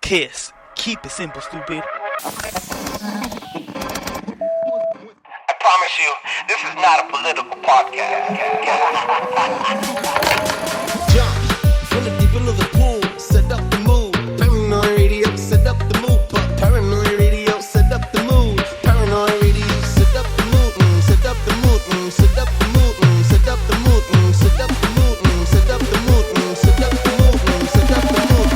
Kiss. Keep it simple, stupid. I promise you, this is not a political podcast. Jump from the deep end of the pool, set up the mood. Paranoid radio, set up the mood. Paranoid radio, set up the mood. Paranoid radio, set up the mood. Set up the mood. Set up the mood. Set up the mood. Set up the mood. Set up the mood. Set up the mood. Set up the mood.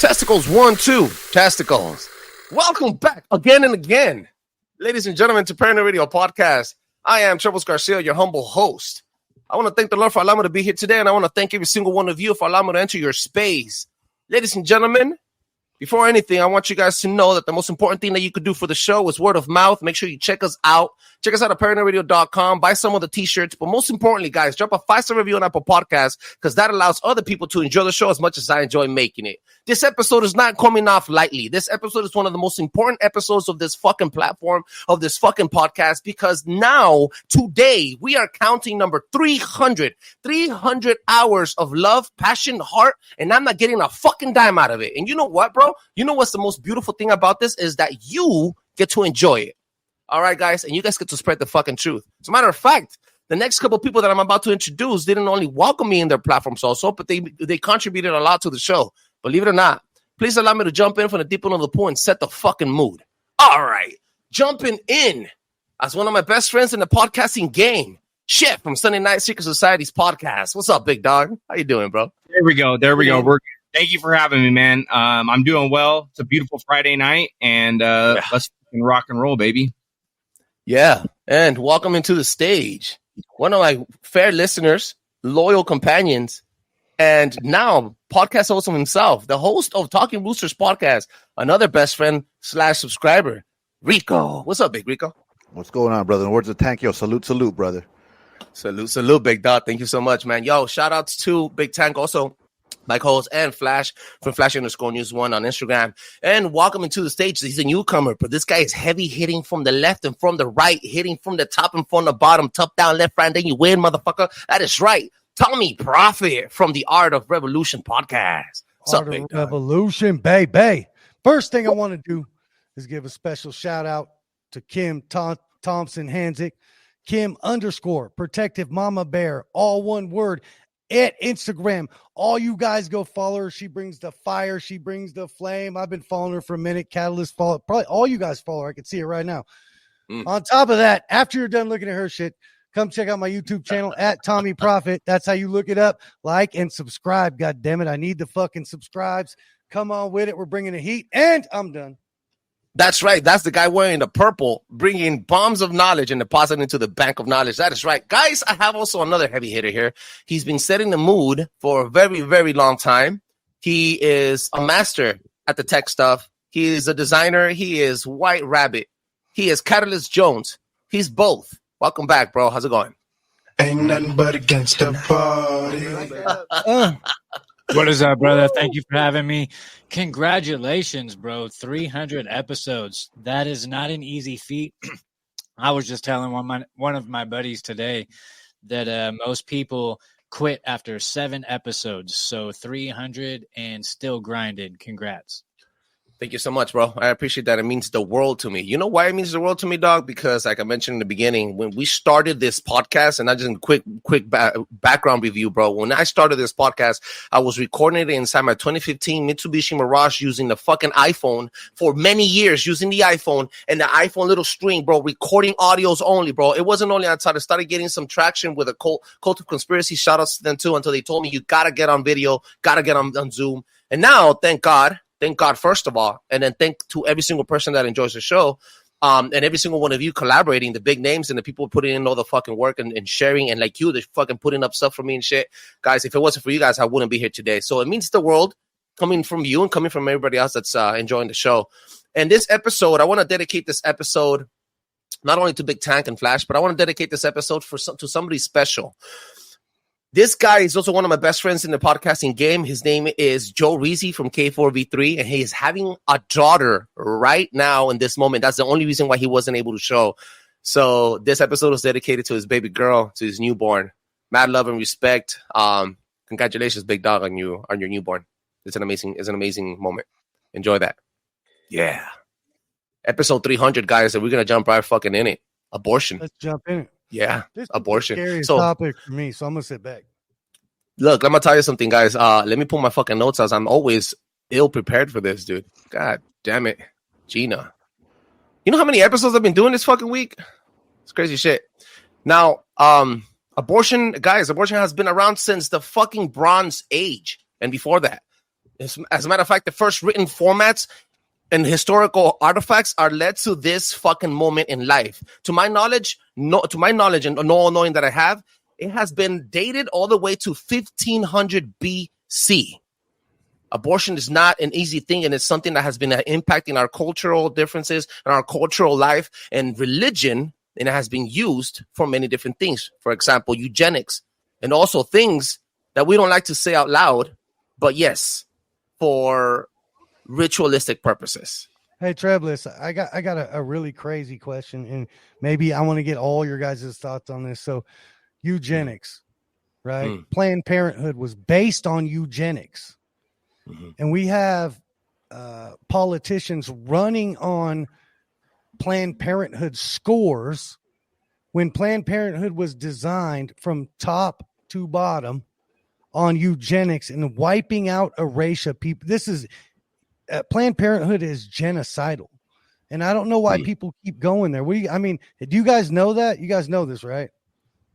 Testicles 1, 2. Testicles. Welcome back again and again, ladies and gentlemen, to Paranoid Radio Podcast. I am Trebles Garcia, your humble host. I want to thank the Lord for allowing me to be here today, and I want to thank every single one of you for allowing me to enter your space. Ladies and gentlemen, before anything, I want you guys to know that the most important thing that you could do for the show is word of mouth. Make sure you check us out. Check us out at paranoidradio.com. Buy some of the t-shirts. But most importantly, guys, drop a 5-star review on Apple Podcasts because that allows other people to enjoy the show as much as I enjoy making it. This episode is not coming off lightly. This episode is one of the most important episodes of this fucking platform, of this fucking podcast, because now, today, we are counting number 300. 300 hours of love, passion, heart, and I'm not getting a fucking dime out of it. And you know what, bro? You know what's the most beautiful thing about this is that you get to enjoy it. All right, guys? And you guys get to spread the fucking truth. As a matter of fact, the next couple people that I'm about to introduce didn't only welcome me in their platforms also, but they contributed a lot to the show. Believe it or not. Please allow me to jump in from the deep end of the pool and set the fucking mood. All right. Jumping in as one of my best friends in the podcasting game, Chef from Sunday Night Secret Society's podcast. What's up, big dog? How you doing, bro? There we go. Thank you for having me, man. I'm doing well. It's a beautiful Friday night, and let's fucking rock and roll, baby. Yeah, and welcome into the stage. One of my fair listeners, loyal companions, and now podcast host of himself, the host of Talking Roosters podcast, another best friend / subscriber, Rico. What's up, big Rico? What's going on, brother? In the words of Tank, yo, salute, brother. Salute, big dog. Thank you so much, man. Yo, shout outs to Big Tank, also my co-host, and Flash from Flash_News1 on Instagram. And welcome into the stage. He's a newcomer, but this guy is heavy hitting from the left and from the right, hitting from the top and from the bottom, top down, left, right, then you win, motherfucker. That is right. Tommy Prophet from the Art of Revolution podcast. What's up, big dog? Revolution, baby. First thing I want to do is give a special shout out to Kim Thompson Hanzik, Kim_ Protective Mama Bear, all one word, at Instagram. All you guys go follow her. She brings the fire. She brings the flame. I've been following her for a minute. Catalyst follow. Probably all you guys follow her. I can see it right now. On top of that, after you're done looking at her shit, come check out my YouTube channel at Tommy Prophet. That's how you look it up. Like and subscribe. God damn it. I need the fucking subscribes. Come on with it. We're bringing the heat. And I'm done. That's right. That's the guy wearing the purple, bringing bombs of knowledge and depositing into the bank of knowledge. That is right. Guys, I have also another heavy hitter here. He's been setting the mood for a very, very long time. He is a master at the tech stuff. He is a designer. He is White Rabbit. He is Catalyst Jones. He's both. Welcome back, bro. How's it going? Ain't nothing but against the party. What is up, brother? Thank you for having me. Congratulations, bro. 300 episodes. That is not an easy feat. I was just telling one of my buddies today that most people quit after 7 episodes. So 300 and still grinding. Congrats. Thank you so much, bro. I appreciate that. It means the world to me. You know why it means the world to me, dog? Because like I mentioned in the beginning, when we started this podcast, and I just quick background review, bro. When I started this podcast, I was recording it inside my 2015 Mitsubishi Mirage using the fucking iPhone for many years, using the iPhone and the iPhone little string, bro, recording audios only, bro. It wasn't only until I started getting some traction with a cult of conspiracy, shout outs to them too, until they told me you gotta get on video, gotta get on Zoom. And now, thank God, first of all, and then thank to every single person that enjoys the show, and every single one of you collaborating, the big names and the people putting in all the fucking work and sharing, and like you, they're fucking putting up stuff for me and shit. Guys, if it wasn't for you guys, I wouldn't be here today. So it means the world coming from you and coming from everybody else that's enjoying the show. And this episode, I want to dedicate this episode not only to Big Tank and Flash, but I want to dedicate this episode to somebody special. This guy is also one of my best friends in the podcasting game. His name is Joe Rizzi from K4V3, and he is having a daughter right now in this moment. That's the only reason why he wasn't able to show. So this episode was dedicated to his baby girl, to his newborn. Mad love and respect. Congratulations, big dog, on your newborn. It's an amazing moment. Enjoy that. Yeah. Episode 300, guys, and we're gonna jump right fucking in it. Abortion. Let's jump in it. Yeah, This abortion. is the scariest So topic for me, so I'm gonna sit back. look, let me tell you something, guys. Let me pull my fucking notes out. I'm always ill prepared for this, dude. God damn it, Gina. You know how many episodes I've been doing this fucking week? It's crazy shit. Now, abortion has been around since the fucking Bronze Age and before that. As a matter of fact, the first written formats and historical artifacts are led to this fucking moment in life. To my knowledge, and no knowing that I have, it has been dated all the way to 1500 BC. Abortion is not an easy thing, and it's something that has been impacting our cultural differences and our cultural life and religion, and it has been used for many different things. For example, eugenics, and also things that we don't like to say out loud, but yes, for ritualistic purposes. Hey, Trebles, I got a really crazy question, and maybe I want to get all your guys' thoughts on this. So, eugenics, right? Planned Parenthood was based on eugenics. And we have politicians running on Planned Parenthood scores when Planned Parenthood was designed from top to bottom on eugenics and wiping out a race of people. This is Planned Parenthood is genocidal. And I don't know why people keep going there. Do you guys know that? You guys know this, right?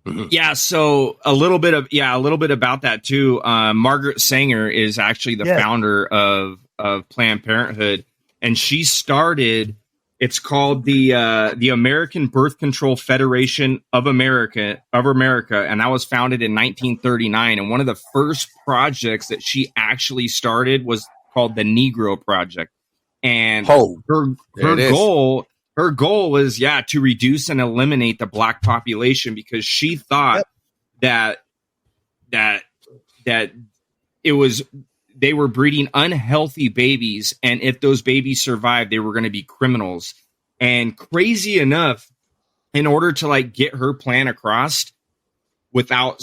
Yeah, so a little bit about that too. Margaret Sanger is actually the founder of Planned Parenthood, and she started. It's called the American Birth Control Federation of America, and that was founded in 1939. And one of the first projects that she actually started was called the Negro Project, and her goal was to reduce and eliminate the black population, because she thought that it was they were breeding unhealthy babies, and if those babies survived, they were going to be criminals. And crazy enough, in order to like get her plan across without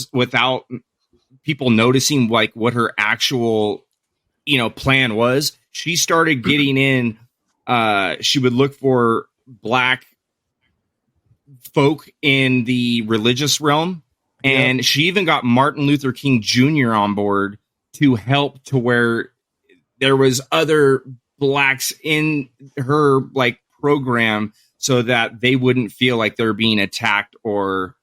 people noticing like what her actual plan was, she started getting in. She would look for black folk in the religious realm, and she even got Martin Luther King Jr. on board to help, to where there was other blacks in her like program, so that they wouldn't feel like they're being attacked or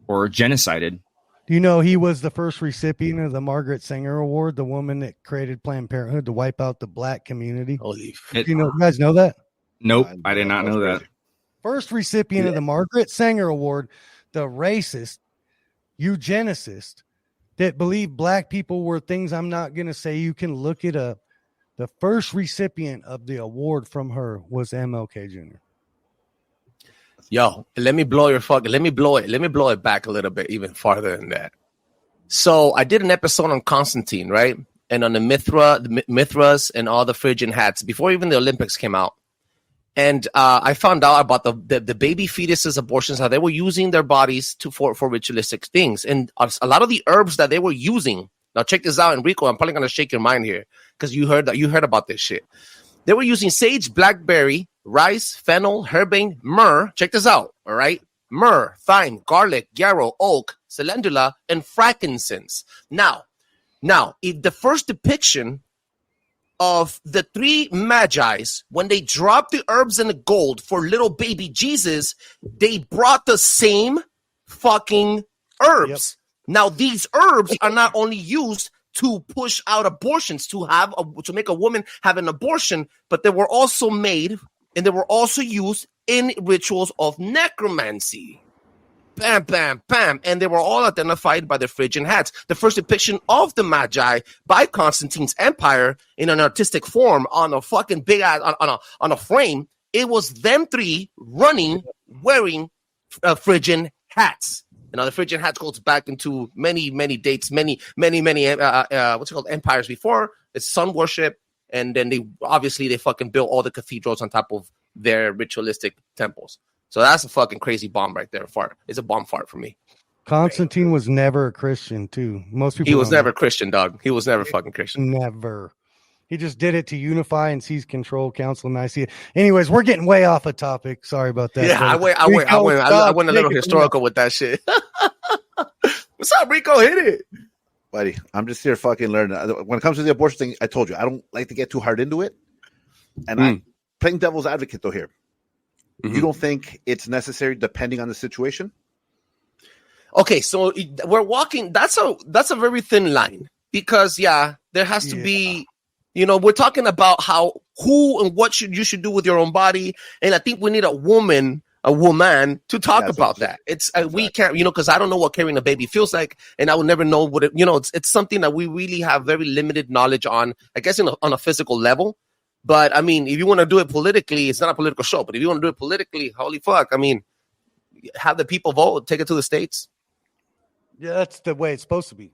genocided. Do you know he was the first recipient of the Margaret Sanger Award, the woman that created Planned Parenthood to wipe out the black community? Holy you guys know that? Nope, I did not know that. First recipient of the Margaret Sanger Award, the racist, eugenicist that believed black people were things I'm not going to say. You can look it up. The first recipient of the award from her was MLK Jr. Yo, let me blow it back a little bit, even farther than that. So I did an episode on Constantine, right? And on the Mithras and all the Phrygian hats before even the Olympics came out. And I found out about the baby fetuses abortions, how they were using their bodies for ritualistic things. And a lot of the herbs that they were using. Now check this out, Rico. I'm probably gonna shake your mind here because you heard about this shit. They were using sage, blackberry, rice, fennel, herbane, myrrh. Check this out, all right? Myrrh, thyme, garlic, yarrow, oak, calendula, and frankincense. Now, if the first depiction of the three magi's, when they dropped the herbs and the gold for little baby Jesus, they brought the same fucking herbs. Now, these herbs are not only used to push out abortions, to make a woman have an abortion, but they were also made and they were also used in rituals of necromancy. Bam, bam, bam. And they were all identified by the Phrygian hats. The first depiction of the Magi by Constantine's empire in an artistic form on a fucking big ass, on a frame, it was them three running, wearing Phrygian hats. Now, the Phrygian hats goes back into many, many dates, many empires before. It's sun worship, and then they fucking built all the cathedrals on top of their ritualistic temples. So that's a fucking crazy bomb right there. Fart. It's a bomb fart for me. Constantine was never a Christian, too. Most people. He was never Christian, dog. He was never fucking Christian. Never. He just did it to unify and seize control, council, and I see it. Anyways, we're getting way off a topic. Sorry about that. Yeah, I went a little historical with that shit. What's up, Rico? Hit it. Buddy, I'm just here fucking learning. When it comes to the abortion thing, I told you, I don't like to get too hard into it. And I'm playing devil's advocate, though, here. You don't think it's necessary depending on the situation? Okay, so we're walking. That's a very thin line because, there has to be, we're talking about who and what you should do with your own body. And I think we need a woman to talk about that. It's we can't, because I don't know what carrying a baby feels like, and I will never know what it. It's something that we really have very limited knowledge on. I guess on a physical level, but I mean, if you want to do it politically, it's not a political show. But if you want to do it politically, holy fuck! I mean, have the people vote, take it to the states. Yeah, that's the way it's supposed to be.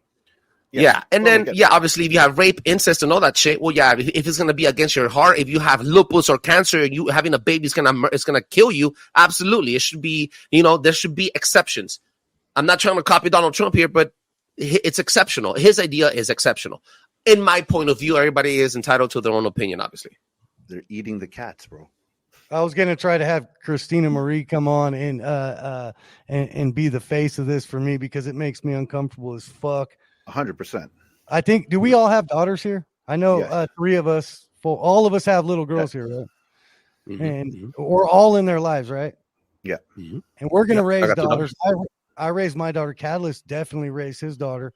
Yeah. And then, obviously, if you have rape, incest, and all that shit, well, if it's going to be against your heart, if you have lupus or cancer, and you having a baby is going to kill you, absolutely. It should be, there should be exceptions. I'm not trying to copy Donald Trump here, but it's exceptional. His idea is exceptional. In my point of view, everybody is entitled to their own opinion, obviously. They're eating the cats, bro. I was going to try to have Christina Marie come on and be the face of this for me because it makes me uncomfortable as fuck. 100%. I think, do we all have daughters here? I know three of us, all of us have little girls here, right? And we're all in their lives, right? Yeah. And we're going to raise daughters. I raised my daughter. Catalyst definitely raised his daughter,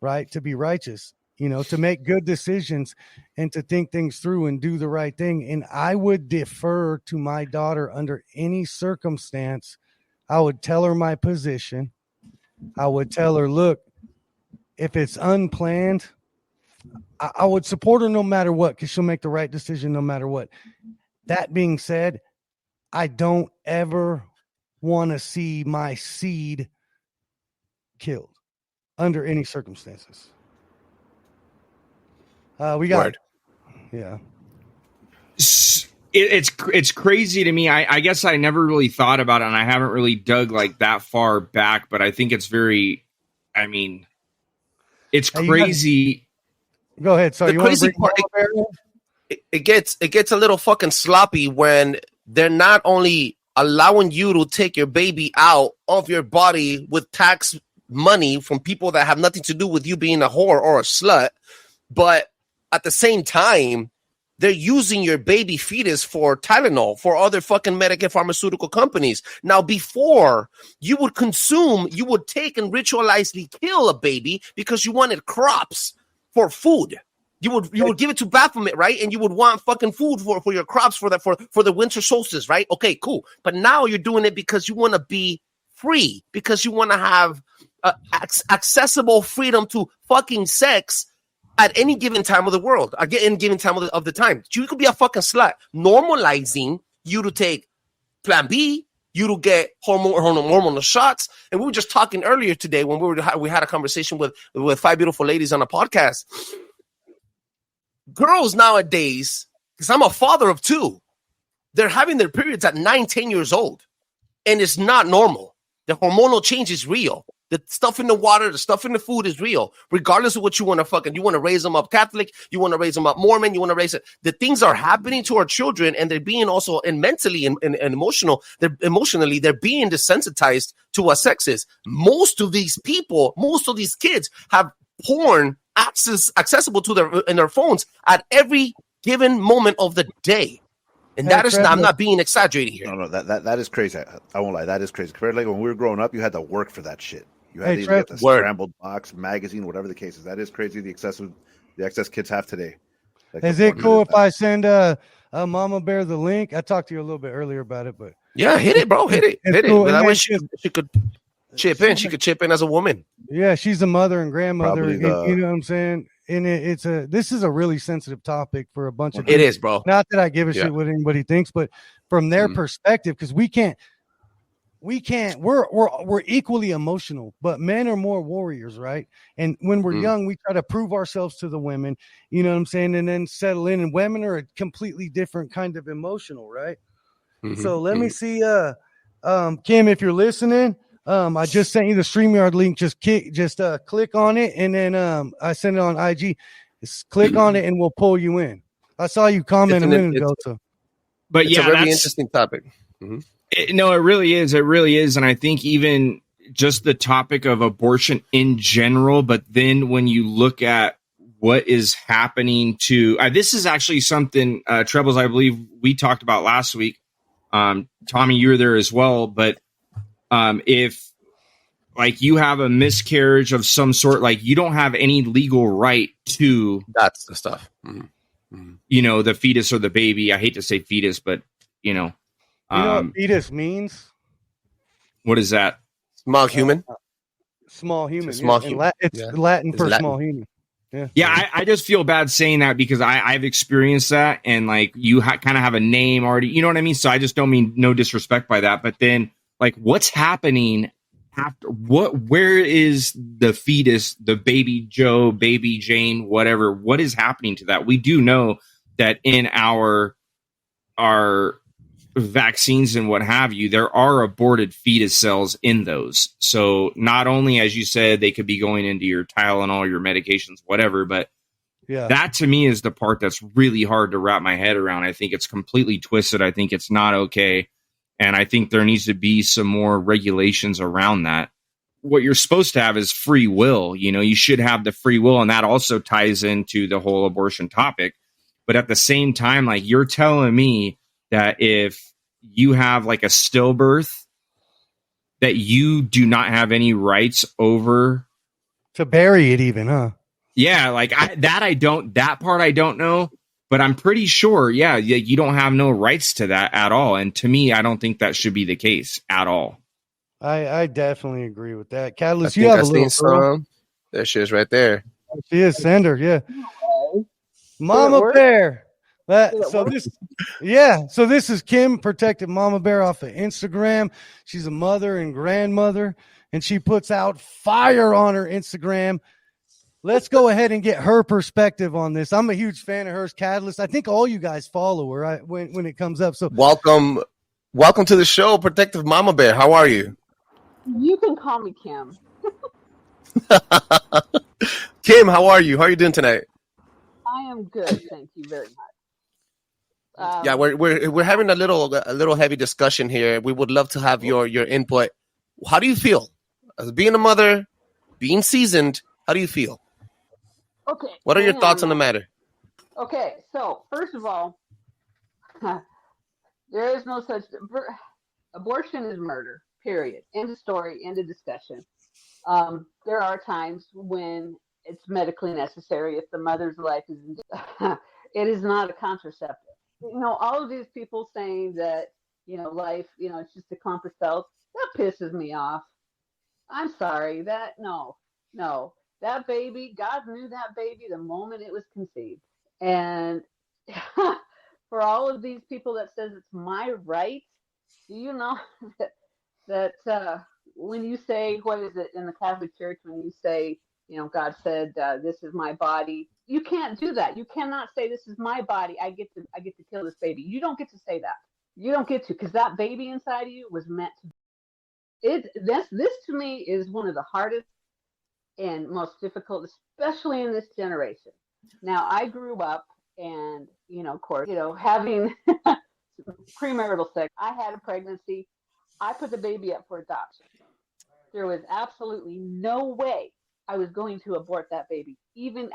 right? To be righteous, to make good decisions and to think things through and do the right thing. And I would defer to my daughter under any circumstance. I would tell her my position. I would tell her, look, if it's unplanned, I would support her no matter what, because she'll make the right decision no matter what. That being said, I don't ever want to see my seed killed under any circumstances. We got Word. Yeah. It's crazy to me. I guess I never really thought about it, and I haven't really dug like that far back, but I think it's very, it's crazy. Go ahead. So the crazy part, it gets a little fucking sloppy when they're not only allowing you to take your baby out of your body with tax money from people that have nothing to do with you being a whore or a slut, but at the same time, they're using your baby fetus for Tylenol, for other fucking medical pharmaceutical companies. Now, before you would take and ritualizedly kill a baby because you wanted crops for food. You would give it to Baphomet, right? And you would want fucking food for your crops for the winter solstice, right? Okay, cool. But now you're doing it because you want to be free, because you want to have accessible freedom to fucking sex at any given time of the world, at any given time of the time. You could be a fucking slut, normalizing you to take Plan B, you to get hormonal shots. And we were just talking earlier today when we had a conversation with five beautiful ladies on a podcast. Girls nowadays, because I'm a father of two, they're having their periods at 9-10 years old, and it's not normal. The hormonal change is real. The stuff in the water, the stuff in the food is real, regardless of what you want to raise them up Catholic, you want to raise them up Mormon, you want to raise it. The things are happening to our children, and they're being also, and mentally and emotional, they're being desensitized to what sex is. Most of these kids have porn accessible to their phones at every given moment of the day. And that is, I'm not being exaggerating here. No, that is crazy. I won't lie, that is crazy. Compared to like when we were growing up, you had to work for that shit. You had to get the scrambled box, magazine, whatever the case is. That is crazy. The excess kids have today. Like, is it cool if I send a Mama Bear the link? I talked to you a little bit earlier about it, but yeah, hit it, bro, hit it. Cool. That way she could chip in. She could chip in as a woman. Yeah, she's a mother and grandmother. You know what I'm saying? And this is a really sensitive topic for a bunch of people. It is, bro. Not that I give a shit what anybody thinks, but from their perspective, because we're equally emotional, but men are more warriors, right? And when we're young, we try to prove ourselves to the women, you know what I'm saying, and then settle in. And women are a completely different kind of emotional, right? So let me see, Kim, if you're listening. I just sent you the StreamYard link. Just click on it, and then I sent it on IG. Just click on it and we'll pull you in. I saw you comment a minute ago. But it's yeah, a very interesting topic. No, it really is. It really is. And I think even just the topic of abortion in general, but then when you look at what is happening to this is actually something Trebles, I believe we talked about last week. Tommy, you were there as well. But if like you have a miscarriage of some sort, like you don't have any legal right to that's the stuff. You know, the fetus or the baby. I hate to say fetus, but you know what fetus means? What is that? Small human. Small human. Small human. It's Latin for small human. Yeah. I just feel bad saying that because I've experienced that, and like you kind of have a name already. You know what I mean? So I just don't mean no disrespect by that. But then, like, what's happening after? Where is the fetus, the baby Joe, baby Jane, whatever? What is happening to that? We do know that in our vaccines and what have you, there are aborted fetus cells in those. So not only, as you said, they could be going into your Tylenol, your medications, whatever, but that to me is the part that's really hard to wrap my head around. I think it's completely twisted. I think it's not okay. And I think there needs to be some more regulations around that. What you're supposed to have is free will. You know, you should have the free will. And that also ties into the whole abortion topic. But at the same time, like you're telling me that if you have like a stillbirth, that you do not have any rights over to bury it even, huh? Yeah, like that part I don't know, but I'm pretty sure, you don't have no rights to that at all. And to me, I don't think that should be the case at all. I definitely agree with that. Catalyst, you have a little girl. There she is right there. She is, send her, yeah. Mama Bear. So this is Kim, Protected Mama Bear, off of Instagram. She's a mother and grandmother, and she puts out fire on her Instagram. Let's go ahead and get her perspective on this. I'm a huge fan of hers, Catalyst. I think all you guys follow her when it comes up. So welcome to the show, Protective Mama Bear. How are you? You can call me Kim. Kim, how are you? How are you doing tonight? I am good, thank you very much. We're having a little heavy discussion here. We would love to have your input. How do you feel as being a mother, being seasoned? How do you feel? Okay. What are your thoughts on the matter? Okay, so first of all, there is no such abortion is murder. Period. End of story. End of discussion. There are times when it's medically necessary if the mother's life is. It is not a contraceptive. You know, all of these people saying that, life, it's just a clump of cells, that pisses me off. I'm sorry, no. That baby, God knew that baby the moment it was conceived. And for all of these people that says it's my right, do you know that when you say, what is it in the Catholic Church, when you say, God said, this is my body. You can't do that. You cannot say, this is my body. I get to kill this baby. You don't get to say that. You don't get to, because that baby inside of you was meant to. This to me is one of the hardest and most difficult, especially in this generation. Now, I grew up and, of course, having premarital sex. I had a pregnancy. I put the baby up for adoption. There was absolutely no way I was going to abort that baby.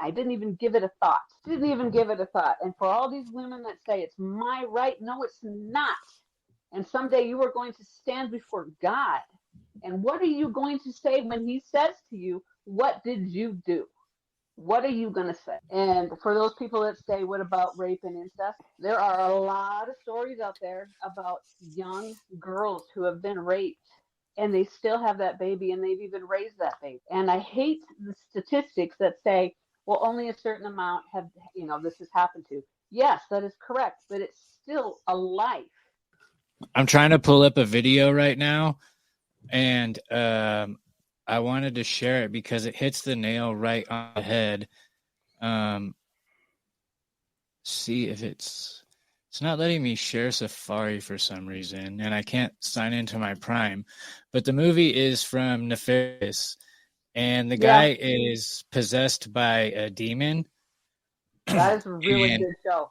I didn't even give it a thought. And for all these women that say it's my right, no, it's not. And someday you are going to stand before God. And what are you going to say when he says to you, what did you do? What are you going to say? And for those people that say, what about rape and incest? There are a lot of stories out there about young girls who have been raped and they still have that baby and they've even raised that baby. And I hate the statistics that say, well, only a certain amount have, this has happened to. Yes, that is correct, but it's still a life. I'm trying to pull up a video right now, and I wanted to share it because it hits the nail right on the head. See if it's not letting me share Safari for some reason, and I can't sign into my Prime. But the movie is from Nefarious, and the guy is possessed by a demon, That is a really And- good show.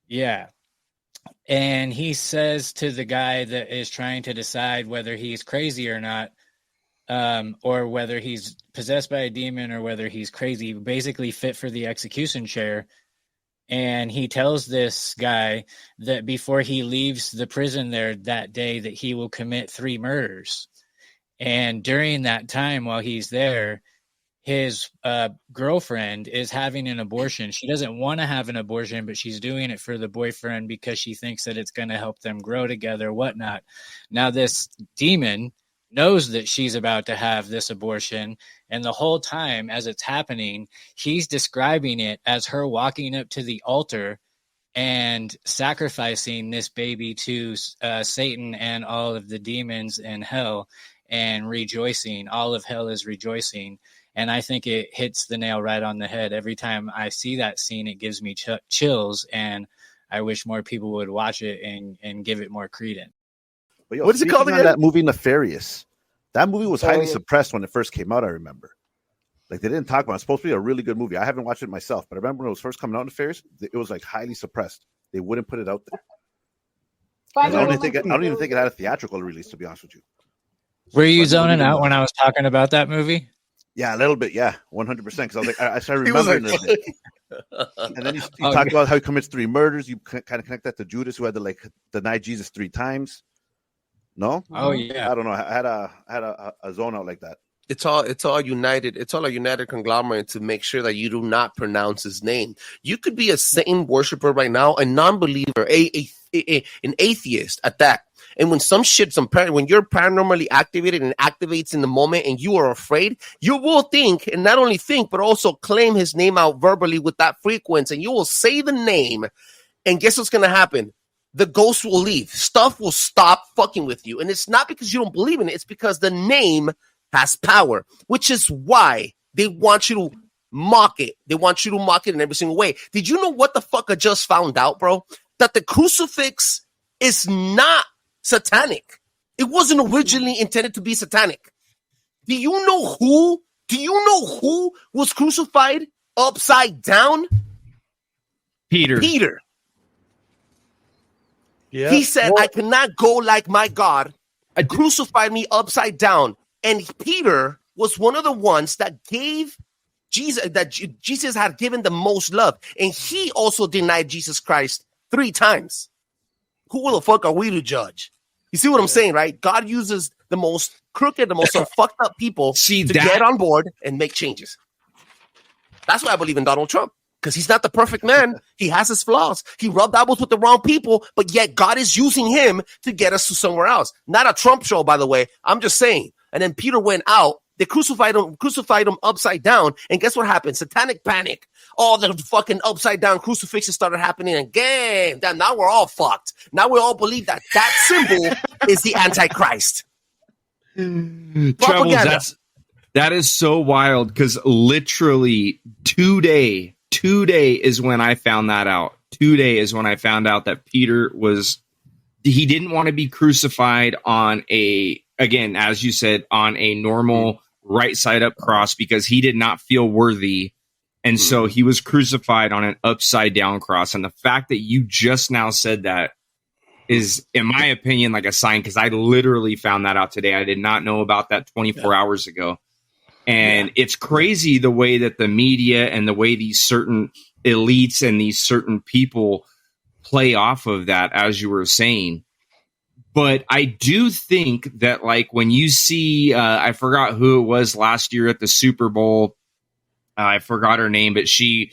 Yeah. And he says to the guy that is trying to decide whether he's crazy or not, or whether he's possessed by a demon or whether he's crazy, basically fit for the execution chair. And he tells this guy that before he leaves the prison there that day, that he will commit 3 murders. And during that time, while he's there, his girlfriend is having an abortion. She doesn't want to have an abortion, but she's doing it for the boyfriend because she thinks that it's going to help them grow together, whatnot. Now, this demon knows that she's about to have this abortion, and the whole time as it's happening, he's describing it as her walking up to the altar and sacrificing this baby to Satan and all of the demons in hell, and rejoicing. All of hell is rejoicing. And I think it hits the nail right on the head. Every time I see that scene, it gives me chills, and I wish more people would watch it and give it more credence. But yo, What is it called speaking on again? that movie Nefarious. That movie was highly Oh. suppressed when it first came out, I remember. Like, they didn't talk about it. It's supposed to be a really good movie. I haven't watched it myself, but I remember when it was first coming out, Nefarious, it was like highly suppressed. They wouldn't put it out there. I don't even think it had a theatrical release, to be honest with you. Were you But- zoning out when I was talking about that movie? Yeah, a little bit. Yeah, 100%. Because I was like, I started He was remembering like, this. And then you talked about how he commits 3 murders. You kind of connect that to Judas, who had to deny Jesus 3 times. No? Oh, yeah. I don't know. I had a zone out like that. It's all united. It's all a united conglomerate to make sure that you do not pronounce his name. You could be a Satan worshiper right now, a non-believer, an atheist at that. And when when you're paranormally activated and activates in the moment and you are afraid, you will think, and not only think, but also claim his name out verbally with that frequency. And you will say the name, and guess what's going to happen? The ghost will leave. Stuff will stop fucking with you. And it's not because you don't believe in it. It's because the name has power, which is why they want you to mock it. They want you to mock it in every single way. Did you know what the fuck I just found out, bro? That the crucifix is not satanic. It wasn't originally intended to be satanic. Do you know who was crucified upside down? Peter. Yeah. He said, I cannot go like my God. Crucified me upside down. And Peter was one of the ones that gave Jesus, that Jesus had given the most love. And he also denied Jesus Christ 3 times. Who the fuck are we to judge? You see what I'm saying, right? God uses the most crooked, the most fucked up people to get on board and make changes. That's why I believe in Donald Trump. Because he's not the perfect man. He has his flaws. He rubbed elbows with the wrong people, but yet God is using him to get us to somewhere else. Not a Trump show, by the way. I'm just saying. And then Peter went out. They crucified him upside down. And guess what happened? Satanic panic. All the fucking upside down crucifixes started happening again. Damn, now we're all fucked. Now we all believe that symbol is the Antichrist. Trebles, that is so wild because literally today is when I found that out. Today is when I found out that Peter he didn't want to be crucified on again, as you said, on a normal right side up cross because he did not feel worthy. And so he was crucified on an upside down cross. And the fact that you just now said that is, in my opinion, like a sign, because I literally found that out today. I did not know about that 24 hours ago. And it's crazy the way that the media and the way these certain elites and these certain people play off of that, as you were saying. But I do think that, like, when you see, I forgot who it was last year at the Super Bowl. I forgot her name, but she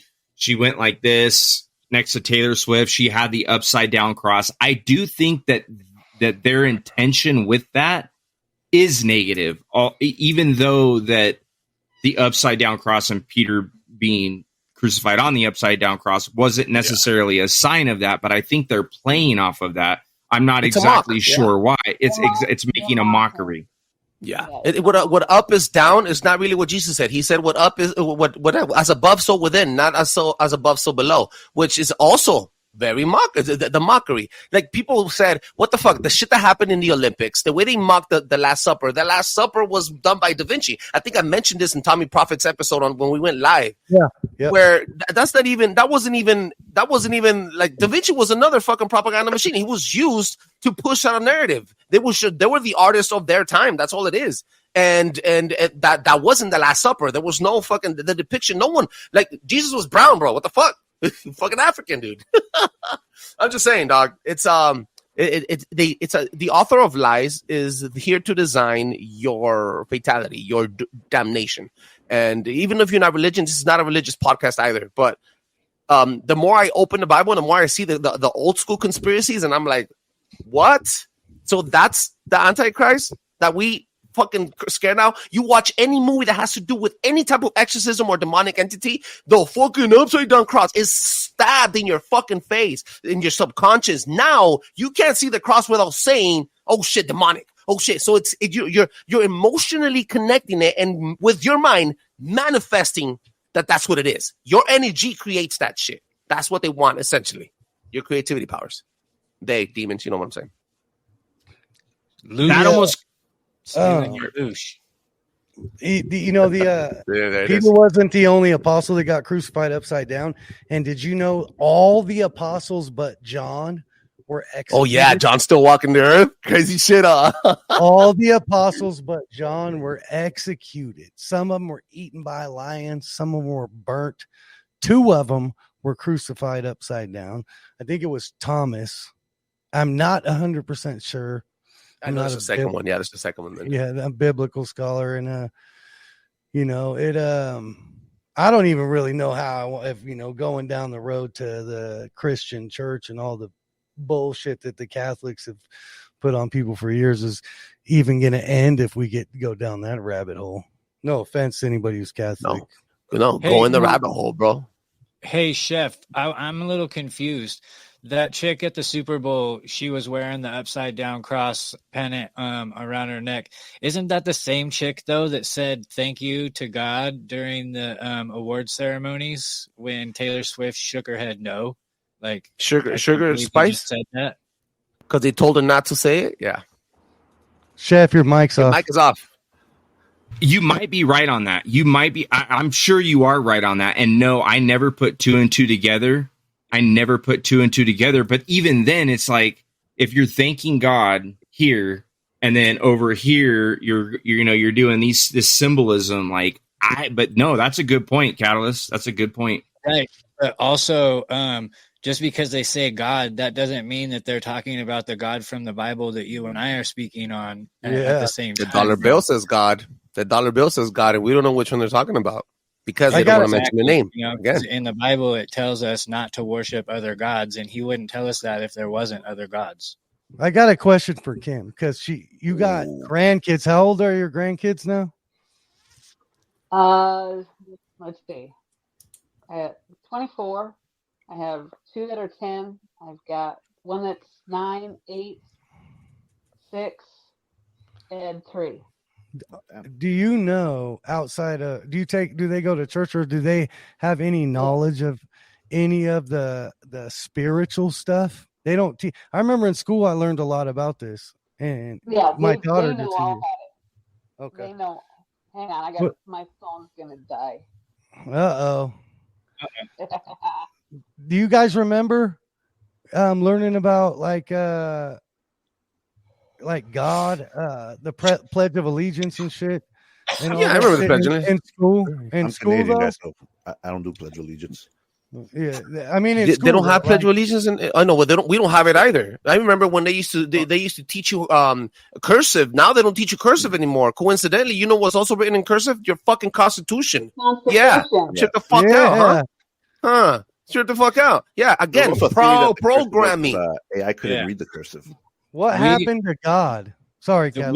went like this next to Taylor Swift. She had the upside down cross. I do think that their intention with that is negative, even though that the upside down cross and Peter being crucified on the upside down cross wasn't necessarily a sign of that, but I think they're playing off of that. I'm not exactly sure why. It's making a mockery. Yeah. What up is down is not really what Jesus said. He said what up is what as above so within, not as above so below, which is also very the mockery. Like people said, what the fuck? The shit that happened in the Olympics, the way they mocked the Last Supper. The Last Supper was done by Da Vinci. I think I mentioned this in Tommy Prophet's episode on when we went live. Yeah. Yep. Where that wasn't even like Da Vinci was another fucking propaganda machine. He was used to push out a narrative. They were the artists of their time. That's all it is. And that wasn't the Last Supper. There was no fucking the depiction. No one, like, Jesus was brown, bro. What the fuck? Fucking African dude. I'm just saying, dog. It's the author of lies is here to design your fatality, your damnation. And even if you're not religious, this is not a religious podcast either. But the more I open the Bible, the more I see the old school conspiracies, and I'm like, what? So that's the Antichrist that we fucking scared now. You watch any movie that has to do with any type of exorcism or demonic entity, the fucking upside down cross is stabbed in your fucking face, in your subconscious. Now you can't see the cross without saying, "Oh shit, demonic." Oh shit. So you're emotionally connecting it, and with your mind manifesting that's what it is. Your energy creates that shit. That's what they want, essentially. Your creativity powers. They demons. You know what I'm saying? That almost. Peter wasn't the only apostle that got crucified upside down. And did you know all the apostles but John were executed? Oh yeah, John's still walking the earth. Crazy shit. All the apostles but John were executed. Some of them were eaten by lions. Some of them were burnt. 2 of them were crucified upside down. I think it was Thomas. I'm not 100% sure. I know that's the second one. Yeah, that's the second one. Then. Yeah, I'm a biblical scholar, and I don't even really know how, if going down the road to the Christian church and all the bullshit that the Catholics have put on people for years is even going to end if we go down that rabbit hole. No offense to anybody who's Catholic. No, go in the rabbit hole, bro. Hey, Chef, I'm a little confused. That chick at the Super Bowl, she was wearing the upside down cross pennant around her neck. Isn't that the same chick, though, that said thank you to God during the award ceremonies when Taylor Swift shook her head no? Like Sugar Spice said that because they told her not to say it. Yeah, Chef, your mic's off. Mic is off. You might be right on that. You might be. I'm sure you are right on that. And no, I never put 2 and 2 together. But even then, it's like if you're thanking God here, and then over here you're doing this symbolism. But no, that's a good point, Catalyst. That's a good point. Right. But also, just because they say God, that doesn't mean that they're talking about the God from the Bible that you and I are speaking on at the same time. The dollar bill says God. The dollar bill says God, and we don't know which one they're talking about because they don't want to mention the name. Again. In the Bible, it tells us not to worship other gods, and he wouldn't tell us that if there wasn't other gods. I got a question for Kim because you got grandkids. How old are your grandkids now? Let's see. I have 24. I have 2 that are 10. I've got 1 that's 9, 8, 6, and 3. Do you know outside of do they go to church, or do they have any knowledge of any of the spiritual stuff? They don't teach. I remember in school I learned a lot about this, and my daughter did too. Okay. They know. Hang on, my phone's gonna die. Uh-oh. Do you guys remember learning about like God, the Pledge of Allegiance and shit? And I remember the Pledge in school. In school, Canadian, though? so I don't do Pledge of Allegiance. Yeah, I mean, they don't have Pledge of Allegiance, and I know, but we don't have it either. I remember when they used to teach you cursive. Now they don't teach you cursive anymore. Coincidentally, you know what's also written in cursive? Your fucking Constitution. Yeah, shut the fuck out, huh? Shut the fuck out. Yeah, again, programming. Hey, I couldn't read the cursive. What happened to God? Sorry, Kevin.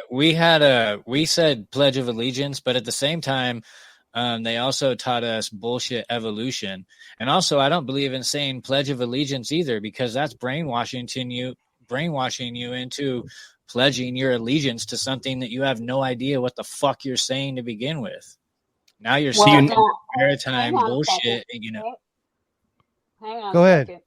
We said Pledge of Allegiance, but at the same time, they also taught us bullshit evolution. And also, I don't believe in saying Pledge of Allegiance either, because that's brainwashing you into pledging your allegiance to something that you have no idea what the fuck you're saying to begin with. Now you're seeing maritime bullshit, Hang on. Go ahead.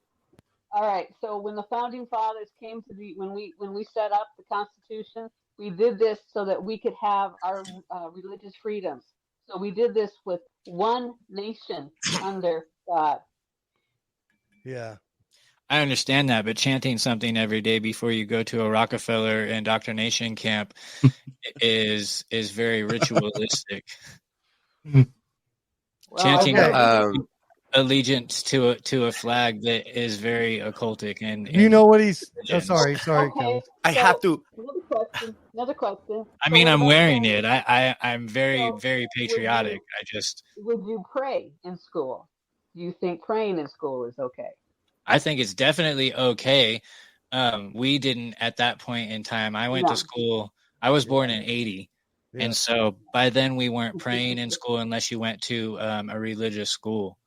All right. So when the founding fathers came to when we set up the Constitution, we did this so that we could have our religious freedoms. So we did this with one nation under God. Yeah. I understand that, but chanting something every day before you go to a Rockefeller indoctrination camp is very ritualistic. Well, Chanting okay. allegiance to a flag that is very occultic and You know what he's? Oh, religion. sorry, okay. Kelly. I have to. Another question. I So mean, what I'm about wearing praying? it. I'm very, So very patriotic. I just, would you pray in school? Do you think praying in school is okay? I think it's definitely okay. We didn't at that point in time. I went No. to school. I was born in 80. Yeah. And so by then we weren't praying in school unless you went to a religious school.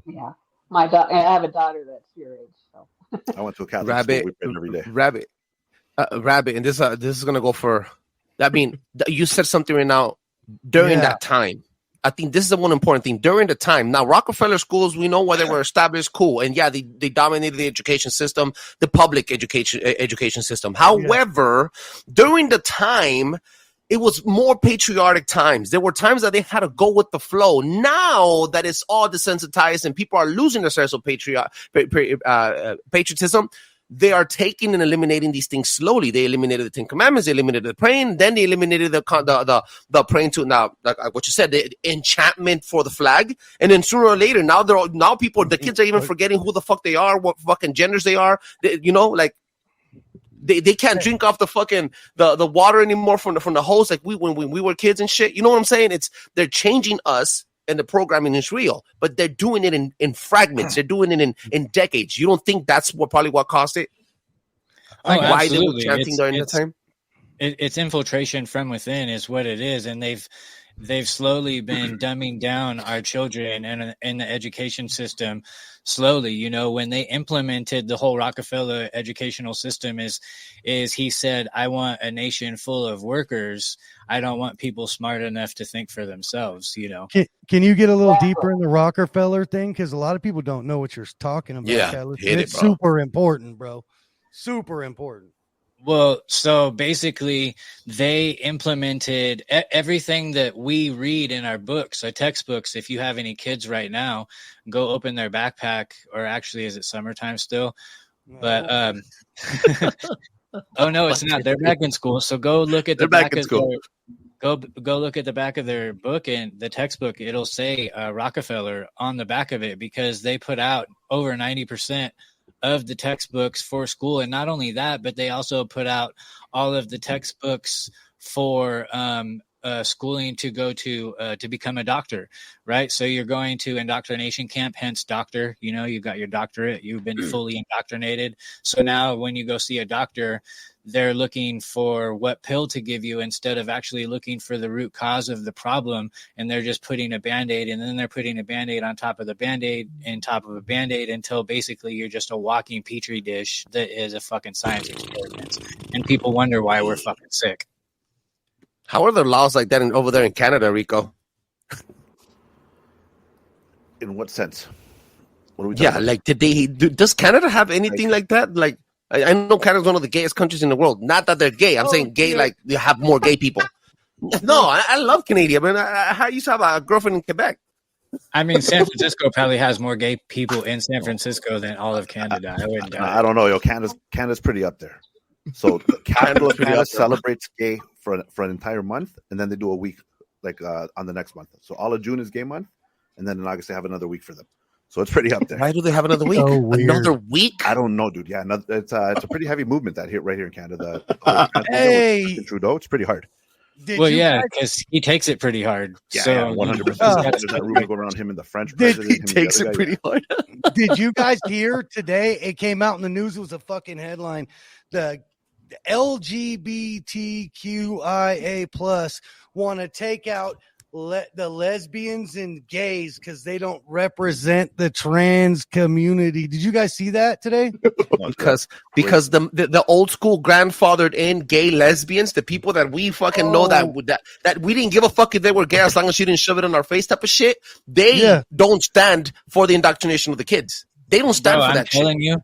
Yeah. I have a daughter that's your age. So. I went to a Catholic Rabbit, school. We prayed every day. Rabbit, and this is gonna go for. I mean, you said something right now during Yeah. that time. I think this is the one important thing during the time. Now, Rockefeller schools, we know where they were established, cool, and yeah, they dominated the education system, the public education system. However, during the time, it was more patriotic times. There were times that they had to go with the flow. Now that it's all desensitized and people are losing their sense of patriotism, they are taking and eliminating these things slowly. They eliminated the 10 Commandments, they eliminated the praying, then they eliminated the praying to now, like what you said, the enchantment for the flag, and then sooner or later, now the kids are even forgetting who the fuck they are, what fucking genders they are. They can't drink off the fucking the water anymore from the hose like when we were kids and shit. You know what I'm saying? They're changing us. And the programming is real, but they're doing it in fragments. They're doing it in decades. You don't think that's what caused it? Like why they were chanting during that time? It's infiltration from within is what it is, and they've slowly been dumbing down our children and in the education system. Slowly, when they implemented the whole Rockefeller educational system, is he said, "I want a nation full of workers. I don't want people smart enough to think for themselves." Can you get a little deeper in the Rockefeller thing? Because a lot of people don't know what you're talking about. Yeah, Kelly. hit it, It's bro. super important, bro. Super important. Well, so basically, they implemented everything that we read in our books, our textbooks. If you have any kids right now, go open their backpack, or actually, is it summertime still? But oh no, it's not. They're back in school. So go look at the back of their, go look at the back of their book and the textbook. It'll say Rockefeller on the back of it, because they put out over 90% of the textbooks for school. And not only that, but they also put out all of the textbooks for schooling to go to become a doctor, right? So you're going to indoctrination camp, hence doctor, you've got your doctorate, you've been fully indoctrinated. So now when you go see a doctor, they're looking for what pill to give you instead of actually looking for the root cause of the problem. And they're just putting a Band-Aid, and then they're putting a Band-Aid on top of the Band-Aid and top of a Band-Aid until basically you're just a walking petri dish that is a fucking science experiment. And people wonder why we're fucking sick. How are there laws like that over there in Canada, Rico? In what sense? What are we talking about? Like does Canada have anything like that? Like, I know Canada's one of the gayest countries in the world. Not that they're gay. I'm saying gay, like you have more gay people. No, I love Canada, man. I used to have a girlfriend in Quebec. I mean, San Francisco probably has more gay people in San Francisco than all of Canada. I wouldn't doubt it. I don't know, yo. Canada's pretty up there. So the capital of Canada celebrates gay for an entire month, and then they do a week on the next month. So all of June is gay month, and then in August they have another week for them. So it's pretty up there. Why do they have another week? Another week? I don't know, dude. Yeah, it's a pretty heavy movement right here in Canada. Hey, Trudeau, it's pretty hard. Because he takes it pretty hard. Yeah, so 100%. There's that rumor going around him and the French president. He takes it pretty hard. Did you guys hear today? It came out in the news. It was a fucking headline. The LGBTQIA plus want to take out the lesbians and gays because they don't represent the trans community. Did you guys see that today? because the old school grandfathered in gay lesbians, the people that we fucking know that we didn't give a fuck if they were gay as long as you didn't shove it in our face type of shit. They don't stand for the indoctrination of the kids. They don't stand for that shit. I'm telling you,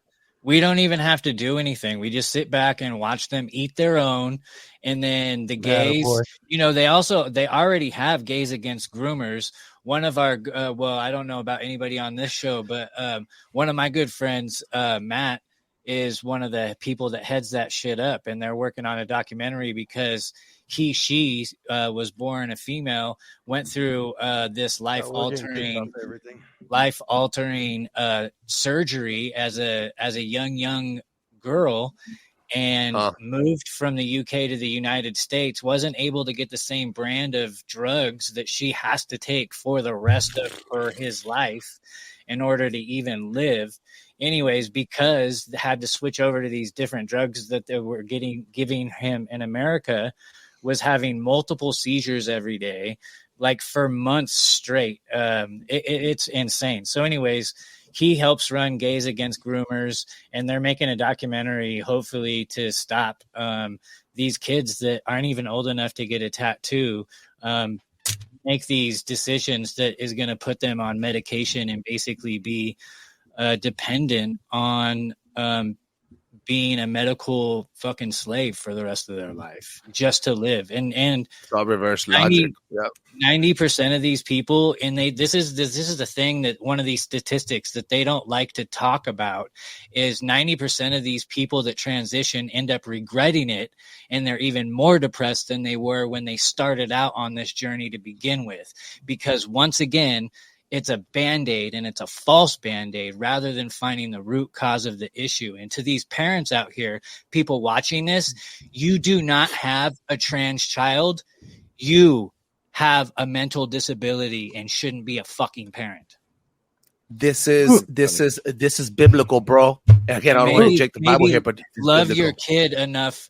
We don't even have to do anything. We just sit back and watch them eat their own. And then the gays, they already have Gays Against Groomers. One of our, I don't know about anybody on this show, but one of my good friends, Matt, is one of the people that heads that shit up. And they're working on a documentary she was born a female, went through this life-altering surgery as a young girl, and moved from the UK to the United States, wasn't able to get the same brand of drugs that she has to take for the rest of his life in order to even live. Anyways, because they had to switch over to these different drugs that they were giving him in America, was having multiple seizures every day, like for months straight. It's insane. So anyways, he helps run Gays Against Groomers, and they're making a documentary, hopefully, to stop these kids that aren't even old enough to get a tattoo, make these decisions that is going to put them on medication and basically be dependent on being a medical fucking slave for the rest of their life just to live. And it's all reverse logic. 90% of these people, and this is the thing, that one of these statistics that they don't like to talk about is 90% of these people that transition end up regretting it, and they're even more depressed than they were when they started out on this journey to begin with. Because once again, it's a Band-Aid, and it's a false Band-Aid, rather than finding the root cause of the issue. And to these parents out here, people watching this, you do not have a trans child. You have a mental disability and shouldn't be a fucking parent. This is biblical, bro. Again, I don't want to reject the Bible here, but love your kid enough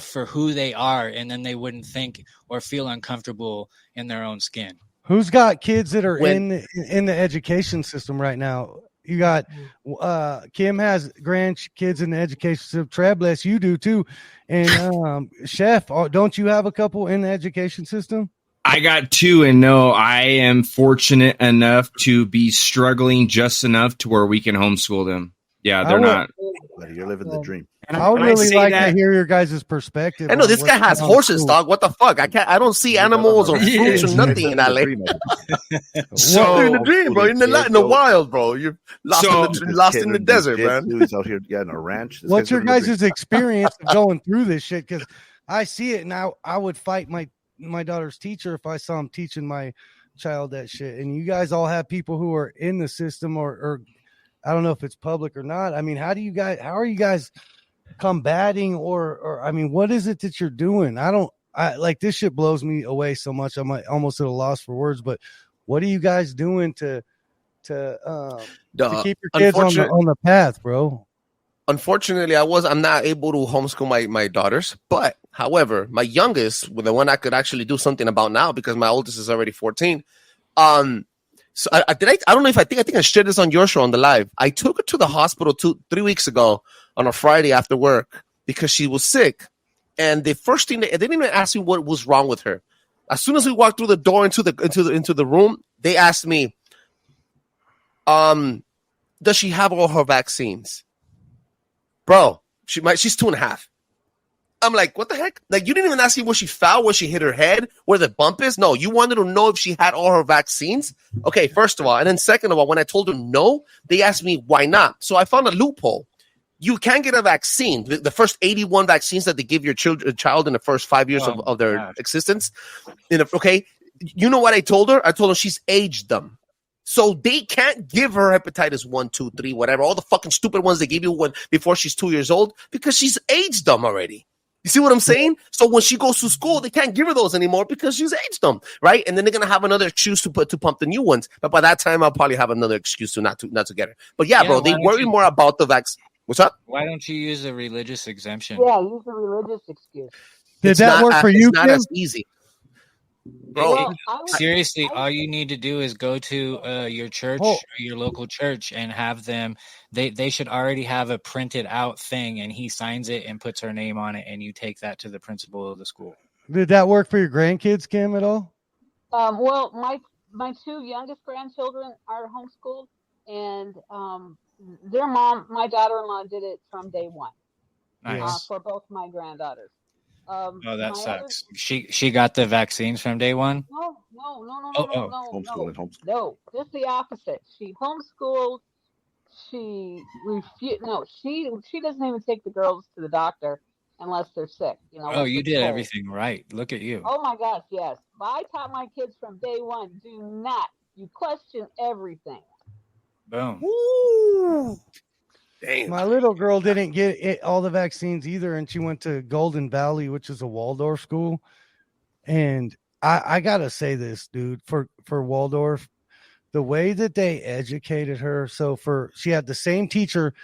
for who they are, and then they wouldn't think or feel uncomfortable in their own skin. Who's got kids that are in the education system right now? You got Kim has grandkids in the education system. Trebles, you do too. And Chef, don't you have a couple in the education system? I got 2, and no, I am fortunate enough to be struggling just enough to where we can homeschool them. Yeah, they're not. You're living the dream. I would really like to hear your guys' perspective. I know this guy has horses, dog. What the fuck? I don't see animals or fruits or nothing in LA. So in the dream, bro. In the wild, bro. You're lost in the desert, man. He's out here getting a ranch. What's your guys' experience of going through this shit? Because I see it now. I would fight my daughter's teacher if I saw him teaching my child that shit. And you guys all have people who are in the system, or I don't know if it's public or not. I mean, how are you guys combating, or I mean, what is it that you're doing? I like, this shit blows me away so much. I'm almost at a loss for words, but what are you guys doing to keep your kids on the path, bro? Unfortunately, I'm not able to homeschool my daughters, but however, my youngest, the one I could actually do something about now, because my oldest is already 14. So I don't know if I think I shared this on your show on the live. I took her to the hospital 3 weeks ago on a Friday after work because she was sick. And the first thing, they didn't even ask me what was wrong with her. As soon as we walked through the door into the room, they asked me, does she have all her vaccines? Bro, she's 2.5. I'm like, what the heck? Like, you didn't even ask me where she fell, where she hit her head, where the bump is. No, you wanted to know if she had all her vaccines. Okay, first of all. And then second of all, when I told her no, they asked me why not. So I found a loophole. You can get a vaccine. The first 81 vaccines that they give your child in the first 5 years of their existence. Okay, you know what I told her? I told her she's aged them. So they can't give her hepatitis 1, 2, 3, whatever, all the fucking stupid ones they give you before she's 2 years old, because she's aged them already. You see what I'm saying? So when she goes to school, they can't give her those anymore because she's aged them, right? And then they're gonna have another excuse to pump the new ones. But by that time, I'll probably have another excuse to not to get her. But yeah, bro, they worry more about the vaccine. What's up? Why don't you use a religious exemption? Yeah, use a religious excuse. Did that work for you? It's not as easy. Bro, seriously, all you need to do is go to your church, or your local church, and have them. They should already have a printed out thing, and he signs it and puts her name on it, and you take that to the principal of the school. Did that work for your grandkids, Kim, at all? Well, my 2 youngest grandchildren are homeschooled, and their mom, my daughter-in-law, did it from day one. Nice. For both my granddaughters. Oh, that My sucks. She got the vaccines from day one. No, Homeschooling. no. Just the opposite. She homeschooled. She refused. No, she doesn't even take the girls to the doctor unless they're sick. Oh, unless you it's did cold. everything right. Look at you. Oh my gosh, yes. But I taught my kids from day one. Do not. You question everything. Boom. Woo. Damn. My little girl didn't get all the vaccines either, and she went to Golden Valley, which is a Waldorf school. And I gotta say this, dude, for Waldorf, the way that they educated her. So she had the same teacher.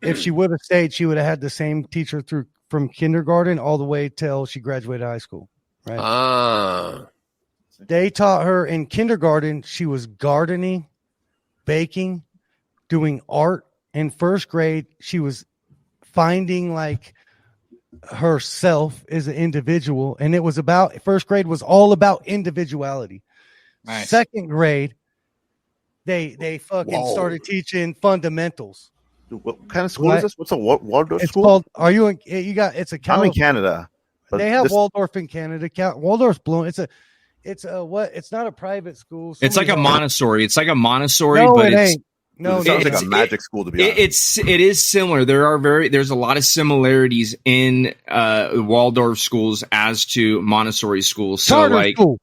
If she would have stayed, she would have had the same teacher from kindergarten all the way till she graduated high school. Right. They taught her in kindergarten. She was gardening, baking, doing art. In first grade, she was finding like herself as an individual. And it was first grade was all about individuality. Nice. Second grade, they fucking started teaching fundamentals. Dude, what kind of school is this? What's a Waldorf it's school? Called, are you in, you got, it's a I'm in Canada. They have Waldorf in Canada. Waldorf's blown. It's not a private school. It's like a Montessori. It's like a Montessori, no, but it it's ain't. No, it sounds like a magic school, to be honest. It is similar. There's a lot of similarities in Waldorf schools as to Montessori schools. Charter school.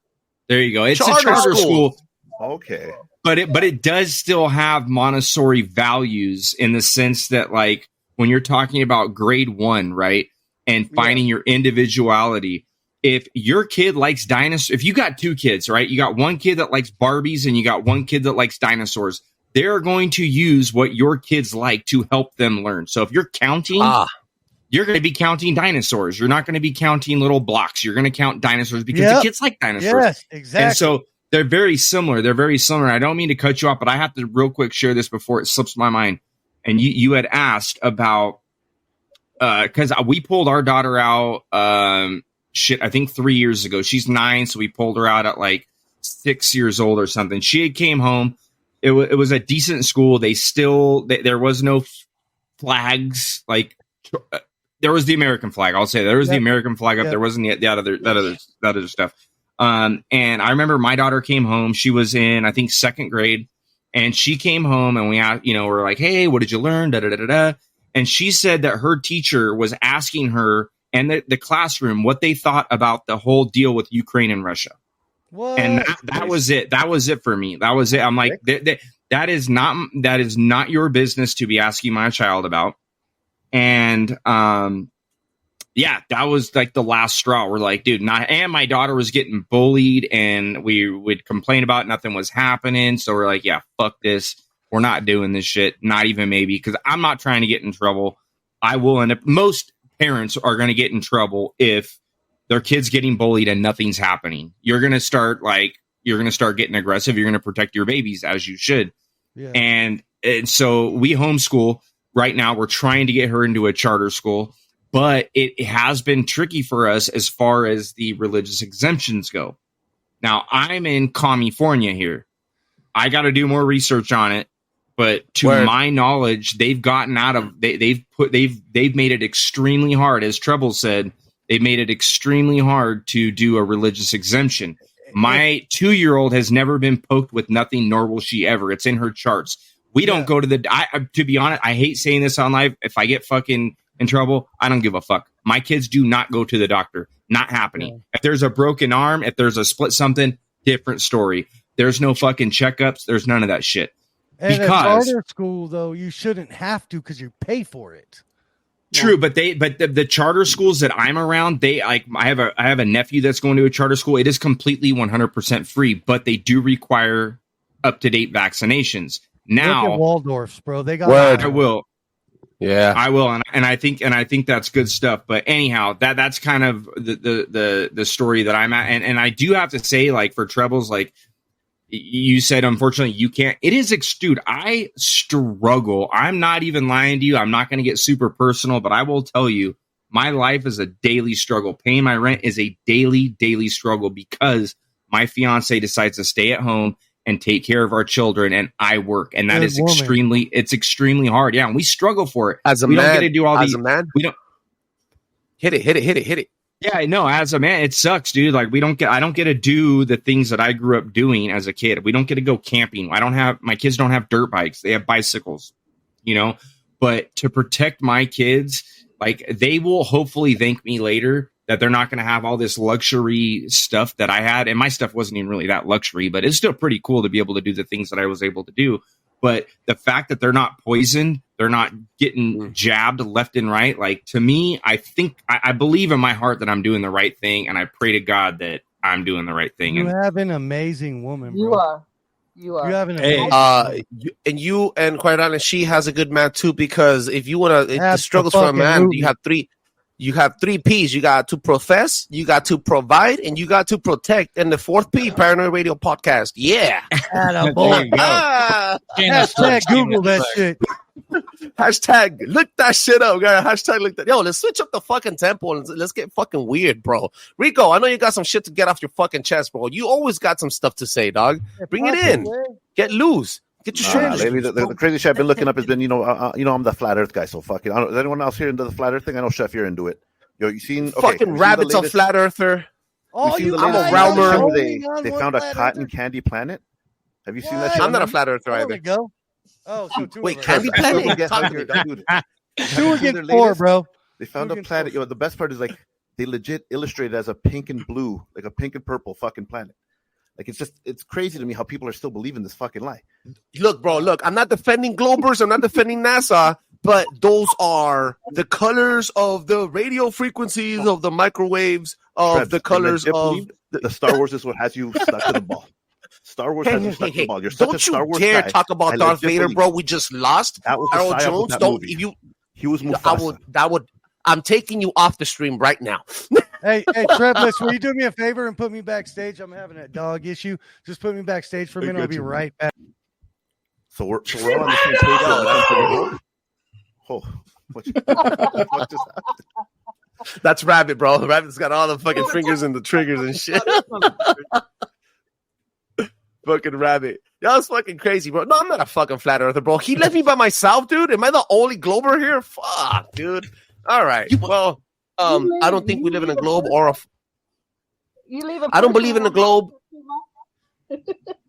There you go. It's a charter school. Okay. But it does still have Montessori values in the sense that, like, when you're talking about grade 1, right, and finding your individuality, if your kid likes dinosaurs, if you got 2 kids, right, you got one kid that likes Barbies and you got one kid that likes dinosaurs, they're going to use what your kids like to help them learn. So if you're counting, you're going to be counting dinosaurs. You're not going to be counting little blocks. You're going to count dinosaurs because the kids like dinosaurs. Yes, exactly. And so they're very similar. I don't mean to cut you off, but I have to real quick share this before it slips my mind. And you had asked about, because we pulled our daughter out, I think 3 years ago. She's 9, so we pulled her out at like 6 years old or something. She had came home. It was a decent school. There was no flags. Like there was the American flag. I'll say there was the American flag up. There wasn't that other stuff. And I remember my daughter came home. She was in, I think, 2nd grade, and she came home and we're like, hey, what did you learn? Da, da, da, da, da. And she said that her teacher was asking her and the classroom what they thought about the whole deal with Ukraine and Russia. What? And that was it. That was it for me. That was it. I'm like, that is not your business to be asking my child about. And that was like the last straw. We're like, dude, and my daughter was getting bullied, and we would complain about it. Nothing was happening. So we're like, yeah, fuck this. We're not doing this shit. Not even maybe, because I'm not trying to get in trouble. I will end up. Most parents are going to get in trouble if their kid's getting bullied and nothing's happening. You're going to start getting aggressive. You're going to protect your babies as you should. Yeah. And so we homeschool right now. We're trying to get her into a charter school, but it has been tricky for us as far as the religious exemptions go. Now I'm in California here. I got to do more research on it, but to my knowledge, they've gotten out of, they've made it extremely hard. As Trebles said, they made it extremely hard to do a religious exemption. My 2-year-old has never been poked with nothing, nor will she ever. It's in her charts. We don't go to to be honest, I hate saying this on live. If I get fucking in trouble, I don't give a fuck. My kids do not go to the doctor. Not happening. Yeah. If there's a broken arm, if there's a split something, different story. There's no fucking checkups. There's none of that shit. And because a charter school, though, you shouldn't have to because you pay for it. True, but the charter schools that I'm around, I have a nephew that's going to a charter school. It is completely 100% free, but they do require up-to-date vaccinations. Now, look at Waldorf's, bro. They got. I will. Yeah, I will, and I think that's good stuff. But anyhow, that's kind of the story that I'm at, and I do have to say, like, for Trebles, like you said, unfortunately, you can't. It is, dude. I struggle. I'm not even lying to you. I'm not going to get super personal, but I will tell you, my life is a daily struggle. Paying my rent is a daily struggle because my fiance decides to stay at home and take care of our children, and I work, and that Good is woman. extremely hard. Yeah, and we struggle for it. As a We man, don't get to do all as the a man, we don't. hit it. Yeah, I know. As a man, it sucks, dude. Like I don't get to do the things that I grew up doing as a kid. We don't get to go camping. My kids don't have dirt bikes. They have bicycles, you know, but to protect my kids, like they will hopefully thank me later that they're not going to have all this luxury stuff that I had. And my stuff wasn't even really that luxury, but it's still pretty cool to be able to do the things that I was able to do. But the fact that they're not poisoned, they're not getting jabbed left and right. Like to me, I believe in my heart that I'm doing the right thing. And I pray to God that I'm doing the right thing. You And have an amazing woman, bro. You are. You have an amazing and quite honest, she has a good man too. Because if you want to, the struggles for a man, Absolutely. you have three P's. You got to profess, you got to provide, and you got to protect. And the fourth P, Paranoid Radio Podcast. Yeah. there you go. Hashtag Google that shit. Hashtag look that shit up, guys. Hashtag look that. Yo, let's switch up the fucking tempo and let's get fucking weird, bro. Rico, I know you got some shit to get off your fucking chest, bro. You always got some stuff to say, dog. Bring it in. Get loose. Get your shit. Lately, the crazy shit I've been looking up has been, I'm the flat Earth guy, so fuck it. Is anyone else here into the flat Earth thing? I know Chef, you're into it. Yo, you seen Fucking rabbits on flat earther. Oh, you I'm a latest realmer. They found a cotton candy planet. Have you seen that shit? I'm not a flat earther There we either. go. Oh, so two Wait, of us. candy planet? Dude, Two against four, bro. they found Two a against planet. four. The best part is like they legit illustrated it as a pink and blue, like a pink and purple fucking planet. Like it's crazy to me how people are still believing this fucking lie. Look, bro, I'm not defending Globers. I'm not defending NASA. But those are the colors of the radio frequencies of the microwaves of Trev, the colors of the Star Wars is what has you stuck to the ball. Star Wars has you stuck to the ball. You're such a Don't Star you Wars dare guy. talk about I Darth legit Vader, believe bro. We just lost. that was the Harold psyop of Jones. that Don't movie. if you. He was Mufasa. I'm taking you off the stream right now. Hey, Trebles, will you do me a favor and put me backstage? I'm having a dog issue. Just put me backstage for a minute. I'll be right back. So we're all on the same page. Oh, what just happened? That's Rabbit, bro. The Rabbit's got all the fucking fingers and the triggers and shit. Fucking Rabbit. That was fucking crazy, bro. No, I'm not a fucking flat earther, bro. He left me by myself, dude. Am I the only glober here? Fuck, dude. All right. Well, I don't think we live in a globe or a. I don't believe in the globe.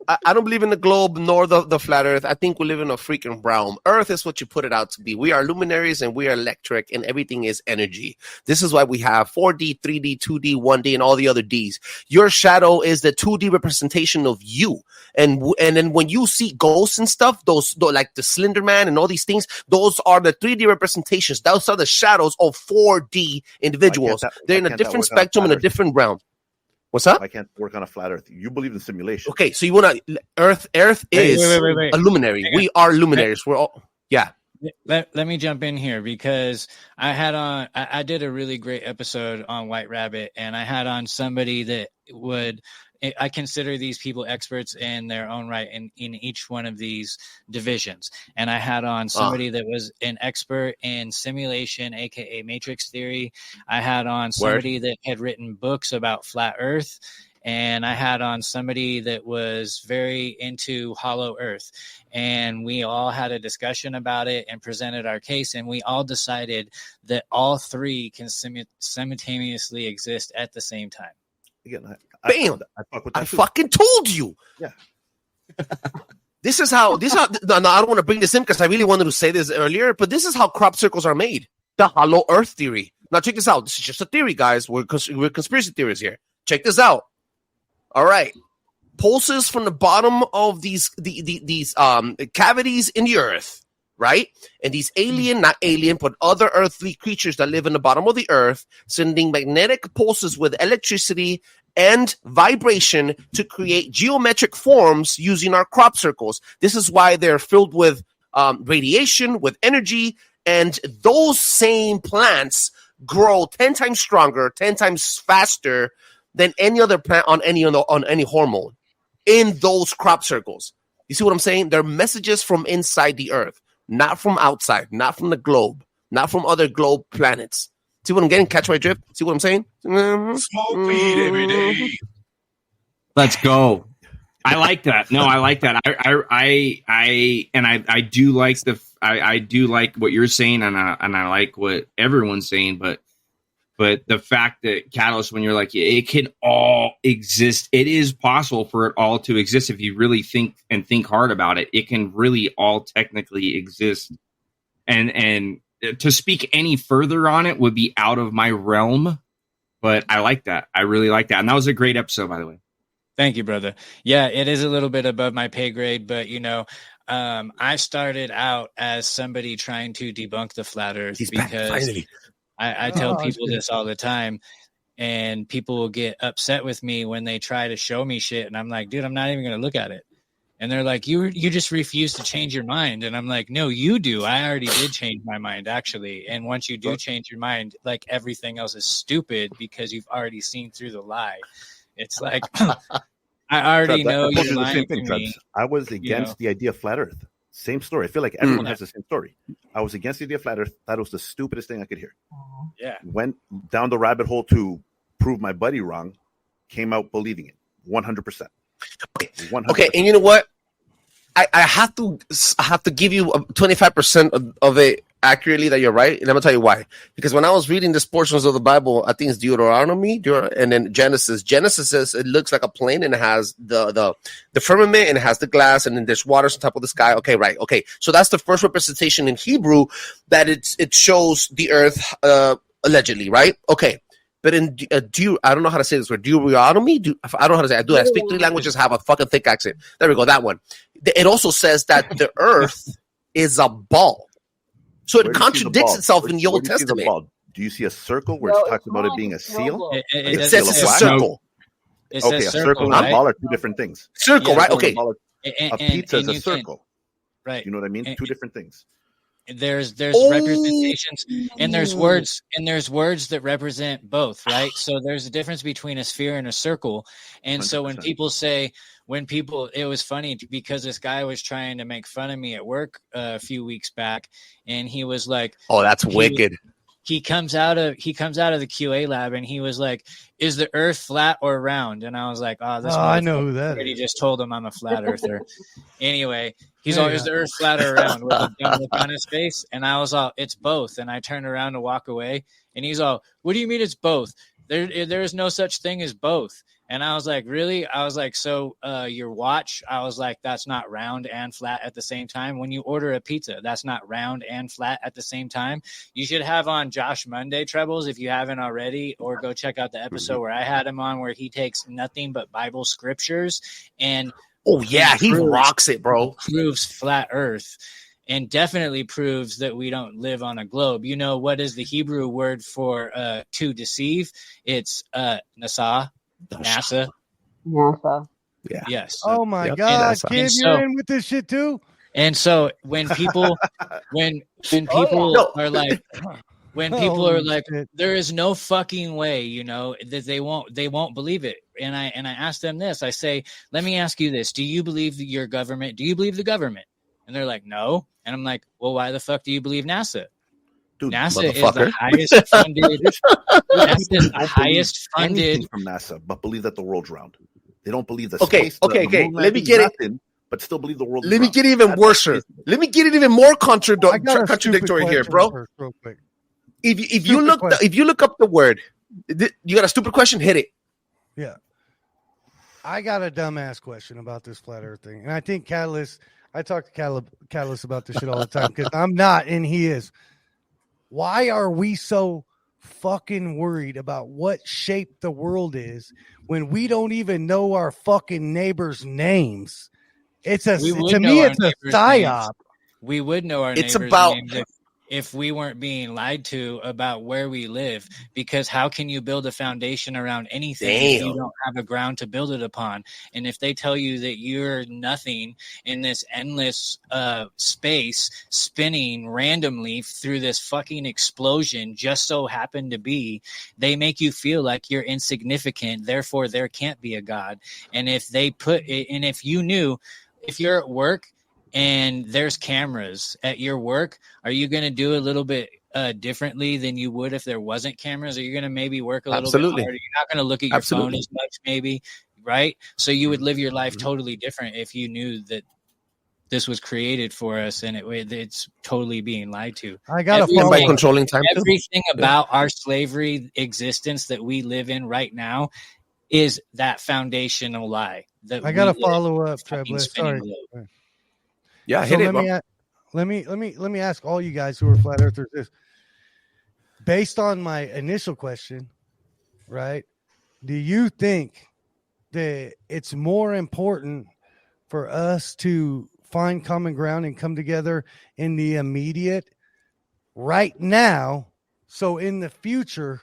I don't believe in the globe nor the flat earth. I think we live in a freaking realm. Earth is what you put it out to be. We are luminaries and we are electric and everything is energy. This is why we have 4D, 3D, 2D, 1D, and all the other Ds. Your shadow is the 2D representation of you. And then when you see ghosts and stuff, those like the Slender Man and all these things, those are the 3D representations. Those are the shadows of 4D individuals. They're in a different spectrum, in a different realm. What's up? I can't work on a flat Earth. You believe in simulation. Okay, so you want to Earth is Wait. a luminary. We are luminaries. We're all Let me jump in here because I did a really great episode on White Rabbit, and I had on somebody that I consider these people experts in their own right in each one of these divisions. And I had on somebody that was an expert in simulation, aka matrix theory. I had on somebody that had written books about flat Earth. And I had on somebody that was very into hollow earth. And we all had a discussion about it and presented our case. And we all decided that all three can simultaneously exist at the same time. Again, bam! I fucking told you. Yeah. This is how. No, I don't want to bring this in because I really wanted to say this earlier. But this is how crop circles are made. The hollow earth theory. Now check this out. This is just a theory, guys. We're conspiracy theorists here. Check this out. All right. Pulses from the bottom of these cavities in the earth, right? And these not alien, but other earthly creatures that live in the bottom of the earth, sending magnetic pulses with electricity and vibration to create geometric forms using our crop circles. This is why they're filled with radiation, with energy, and those same plants grow 10 times stronger, 10 times faster than any other plant on any hormone in those crop circles. You see what I'm saying? They're messages from inside the earth, not from outside, not from the globe, not from other globe planets. See what I'm getting? Catch my drift? See what I'm saying? Smoke weed every day. Let's go. I like that. No, I like that. I do like I do like what you're saying, and I like what everyone's saying, but the fact that Catalyst, when you're like, it can all exist, it is possible for it all to exist if you really think hard about it. It can really all technically exist, and to speak any further on it would be out of my realm. But I like that. I really like that, and that was a great episode, by the way. Thank you, brother. Yeah, it is a little bit above my pay grade, but I started out as somebody trying to debunk the flat Earth because I tell people this all the time, and people will get upset with me when they try to show me shit, and I'm like, dude, I'm not even going to look at it. And they're like, you just refuse to change your mind. And I'm like, no, you do. I already did change my mind, actually. And once you do change your mind, like everything else is stupid because you've already seen through the lie. It's like, I already know you're lying to me. I was against the idea of flat Earth. Same story. I feel like everyone has the same story. I was against the idea of flat Earth. Thought it was the stupidest thing I could hear. Yeah. Went down the rabbit hole to prove my buddy wrong. Came out believing it 100%. Okay, and you know what? I have to give you 25% of it accurately that you're right, and I'm gonna tell you why. Because when I was reading these portions of the Bible, I think it's Deuteronomy, and then Genesis. Genesis says it looks like a plane, and it has the firmament, and it has the glass, and then there's waters on top of the sky. Okay, right. Okay, so that's the first representation in Hebrew that it shows the earth allegedly, right? Okay. But in I don't know how to say this word. Deuteronomy? I don't know how to say it. I speak 3 languages, have a fucking thick accent. There we go, that one. It also says that the earth is a ball. So it contradicts itself in the Old Testament. Do you see a circle where it talks about it being a seal? It says it's a circle. Okay, a circle and a ball are two different things. Circle, right? Okay. A pizza is a circle. Right. You know what I mean? Two different things. There's representations, and there's words that represent both, right? So there's a difference between a sphere and a circle. And 100%. So it was funny because this guy was trying to make fun of me at work a few weeks back, and he was like, "Oh, that's wicked." He comes out of the QA lab, and he was like, "Is the Earth flat or round?" And I was like, "Oh, I know who that is." He just told him I'm a flat earther. Anyway, he's all, "Is the Earth flat or round?" with a dumb look on his face, and I was all, "It's both." And I turned around to walk away, and he's all, "What do you mean it's both? There is no such thing as both." And I was like, "Really?" I was like, "So your watch?" I was like, "That's not round and flat at the same time. When you order a pizza, that's not round and flat at the same time." You should have on Josh Monday, Trebles, if you haven't already, or go check out the episode where I had him on, where he takes nothing but Bible scriptures and he rocks it, bro. Proves flat Earth. And definitely proves that we don't live on a globe. You know, what is the Hebrew word for to deceive? It's NASA. NASA. Yeah. Yes. Oh my God, Kim, you're in with this shit too. And so when people, when people are like, there is no fucking way, that they won't believe it. And I asked them this. I say, let me ask you this: do you believe your government? Do you believe the government? And they're like, no. And I'm like, well, why the fuck do you believe NASA? Dude, NASA is the highest funded. NASA is the highest funded from NASA, but believe that the world's round. They don't believe the space. Okay. Let me get it. But still believe the world. Let me get even worse. Let me get it even more contradictory here, bro. Real quick. If you look up the word, you got a stupid question. Hit it. Yeah. I got a dumbass question about this flat Earth thing, and I think Catalyst. I talk to Catalyst about this shit all the time because I'm not, and he is. Why are we so fucking worried about what shape the world is when we don't even know our fucking neighbors' names? It's a psyop. We would know our neighbors' names if we weren't being lied to about where we live, because how can you build a foundation around anything if you don't have a ground to build it upon? And if they tell you that you're nothing in this endless space spinning randomly through this fucking explosion just so happened to be, they make you feel like you're insignificant, therefore there can't be a God. And if you're at work and there's cameras at your work, are you going to do a little bit differently than you would if there wasn't cameras? Are you going to maybe work a little bit harder? You're not going to look at your phone as much, maybe. right? So you would live your life totally different if you knew that this was created for us and it's totally being lied to. I got to And follow by up. controlling time too. Everything about our slavery existence that we live in right now is that foundational lie. That I got to we live follow up, fucking Trebles. spinning Sorry. globe. Yeah, So hit it, bro. let me ask all you guys who are flat earthers this. Based on my initial question, right? Do you think that it's more important for us to find common ground and come together in the immediate right now? So in the future,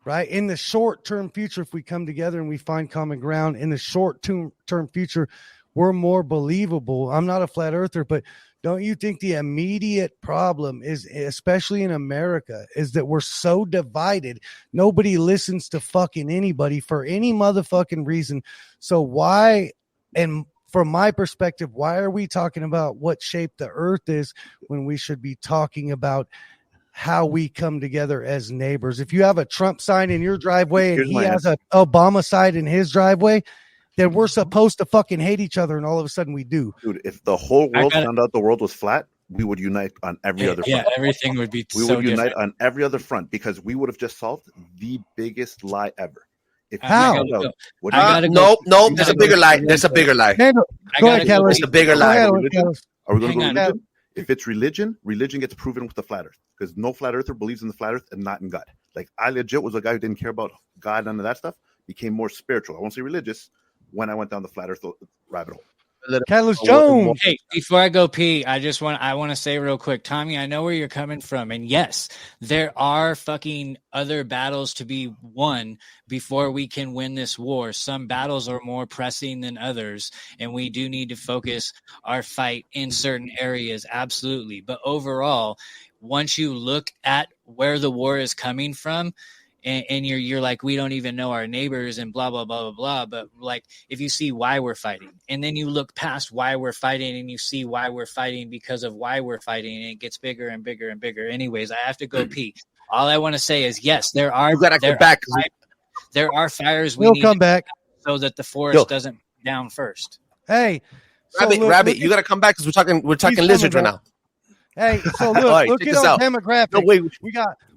right? In the short-term future, if we come together and we find common ground in the short-term future, we're more believable. I'm not a flat earther, but don't you think the immediate problem is, especially in America, is that we're so divided? Nobody listens to fucking anybody for any motherfucking reason. So why, and from my perspective, why are we talking about what shape the earth is when we should be talking about how we come together as neighbors? If you have a Trump sign in your driveway and he has an Obama sign in his driveway, then we're supposed to fucking hate each other, and all of a sudden we do. Dude, if the whole world found out the world was flat, we would unite on every other front. Yeah, everything would be we so would unite different. on every other front because we would have just solved the biggest lie ever. How? Nope. There's a bigger lie. There's a bigger lie. Go ahead, Kelly. There's a bigger lie. Are we going to go Hang on. religion? If it's religion gets proven with the flat earth because no flat earther believes in the flat earth and not in God. Like I legit was a guy who didn't care about God, none of that stuff. Became more spiritual. I won't say religious when I went down the flat earth rabbit hole. Catalyst Jones. Hey, before I go pee, I want to say real quick, Tommy, I know where you're coming from. And yes, there are fucking other battles to be won before we can win this war. Some battles are more pressing than others, and we do need to focus our fight in certain areas. Absolutely. But overall, once you look at where the war is coming from, and you're like, we don't even know our neighbors and blah, blah, blah, blah, blah. But like, if you see why we're fighting and then you look past why we're fighting and you see why we're fighting because of why we're fighting, and it gets bigger and bigger and bigger. Anyways, I have to go pee. All I want to say is, yes, there are fires we We'll need come back so that the forest doesn't burn down first. Hey, so Rabbit, you got to come back because we're talking lizards right now. Hey, so look, right, look check at this our out. demographic. No, wait.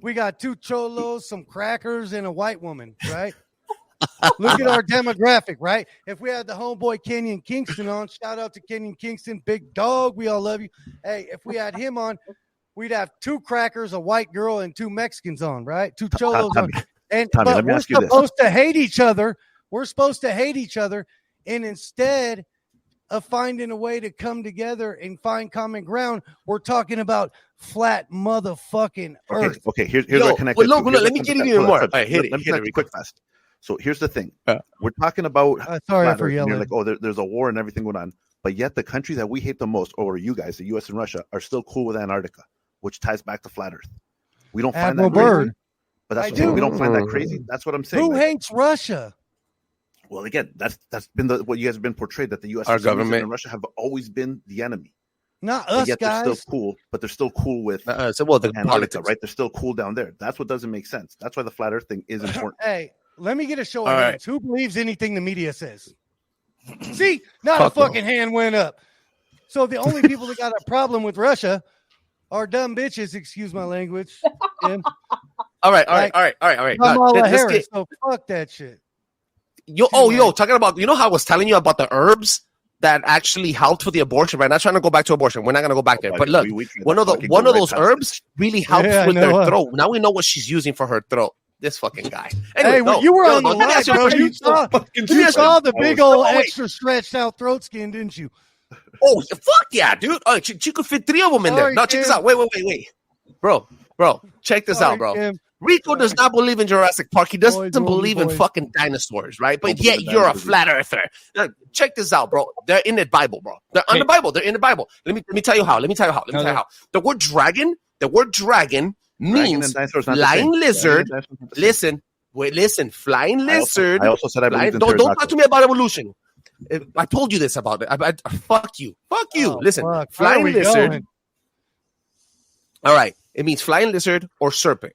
We got two cholos, some crackers, and a white woman, right? Look at our demographic, right? If we had the homeboy Kenyon Kingston on, shout out to Kenyon Kingston, big dog. We all love you. Hey, if we had him on, we'd have two crackers, a white girl, and two Mexicans on, right? Two cholos on. And Tommy, but let me we're ask you this. supposed to hate each other. We're supposed to hate each other, and instead of finding a way to come together and find common ground, we're talking about flat motherfucking earth. Okay. Here's where I connect. Let me get it even more. All right, hit Let me it, quick fast. So here's the thing. We're talking about sorry flat for earth, and yelling. you're like, oh, there's a war and everything going on. But yet the country that we hate the most, or you guys, the U.S. and Russia, are still cool with Antarctica, which ties back to flat earth. We don't find Admiral that crazy. Bird. But that's what I'm saying. We don't find that crazy. That's what I'm saying. Who Like, hates Russia? well, again, that's been what you guys have been portrayed, that the U.S. Our for some reason, government and Russia have always been the enemy. Not But us, yet guys. they're still cool, but they're still cool with the Antarctica, politics, right? They're still cool down there. That's what doesn't make sense. That's why the flat earth thing is important. Hey, let me get a show of All evidence. Who believes anything the media says? See, not Fuck a fucking hand went up. So the only people that got a problem with Russia are dumb bitches. Excuse my language. Tim. All right. Now, Kamala let's Harris. get- So fuck that shit. talking about, how I was telling you about the herbs that actually helped with the abortion, right? Not trying to go back to abortion. We're not going to go back there. But look, one of those herbs really helps Yeah, I with know, their huh? throat. Now we know what she's using for her throat. This fucking guy. Hey, you were on the let me live, ask you a bro. question. You saw the big old wait. extra stretched out throat skin, didn't you? Oh, fuck yeah, dude. Oh, she could fit 3 of them in there. Sorry, No, check this Kim. out. Wait. Bro, check this out, bro. Kim. Rico does not believe in Jurassic Park. He doesn't Boys, believe in boys. fucking dinosaurs, right? But Don't yet believe in you're a dinosaurs. flat earther. Now, check this out, bro. They're in the Bible, bro. They're on the Bible. They're in the Bible. Let me tell you how. The word dragon Dragon means and dinosaurs not the flying same. lizard. Dragon and dinosaurs not the same. Listen. Flying lizard. I also said I believe in Don't talk pterodactyls. to me about evolution. I told you this about it. Fuck you. Oh, Listen, fuck. Where are flying we lizard. going? All right. It means flying lizard or serpent.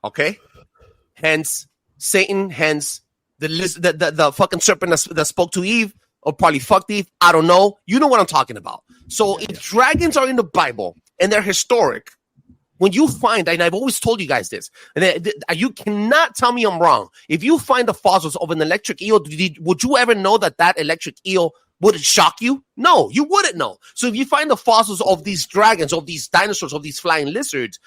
Okay? Hence Satan, hence the fucking serpent that spoke to Eve, or probably fucked Eve. I don't know. You know what I'm talking about. So if dragons are in the Bible and they're historic, when you find, and I've always told you guys this, and you cannot tell me I'm wrong. If you find the fossils of an electric eel, would you ever know that electric eel would it shock you? No, you wouldn't know. So if you find the fossils of these dragons, of these dinosaurs, of these flying lizards,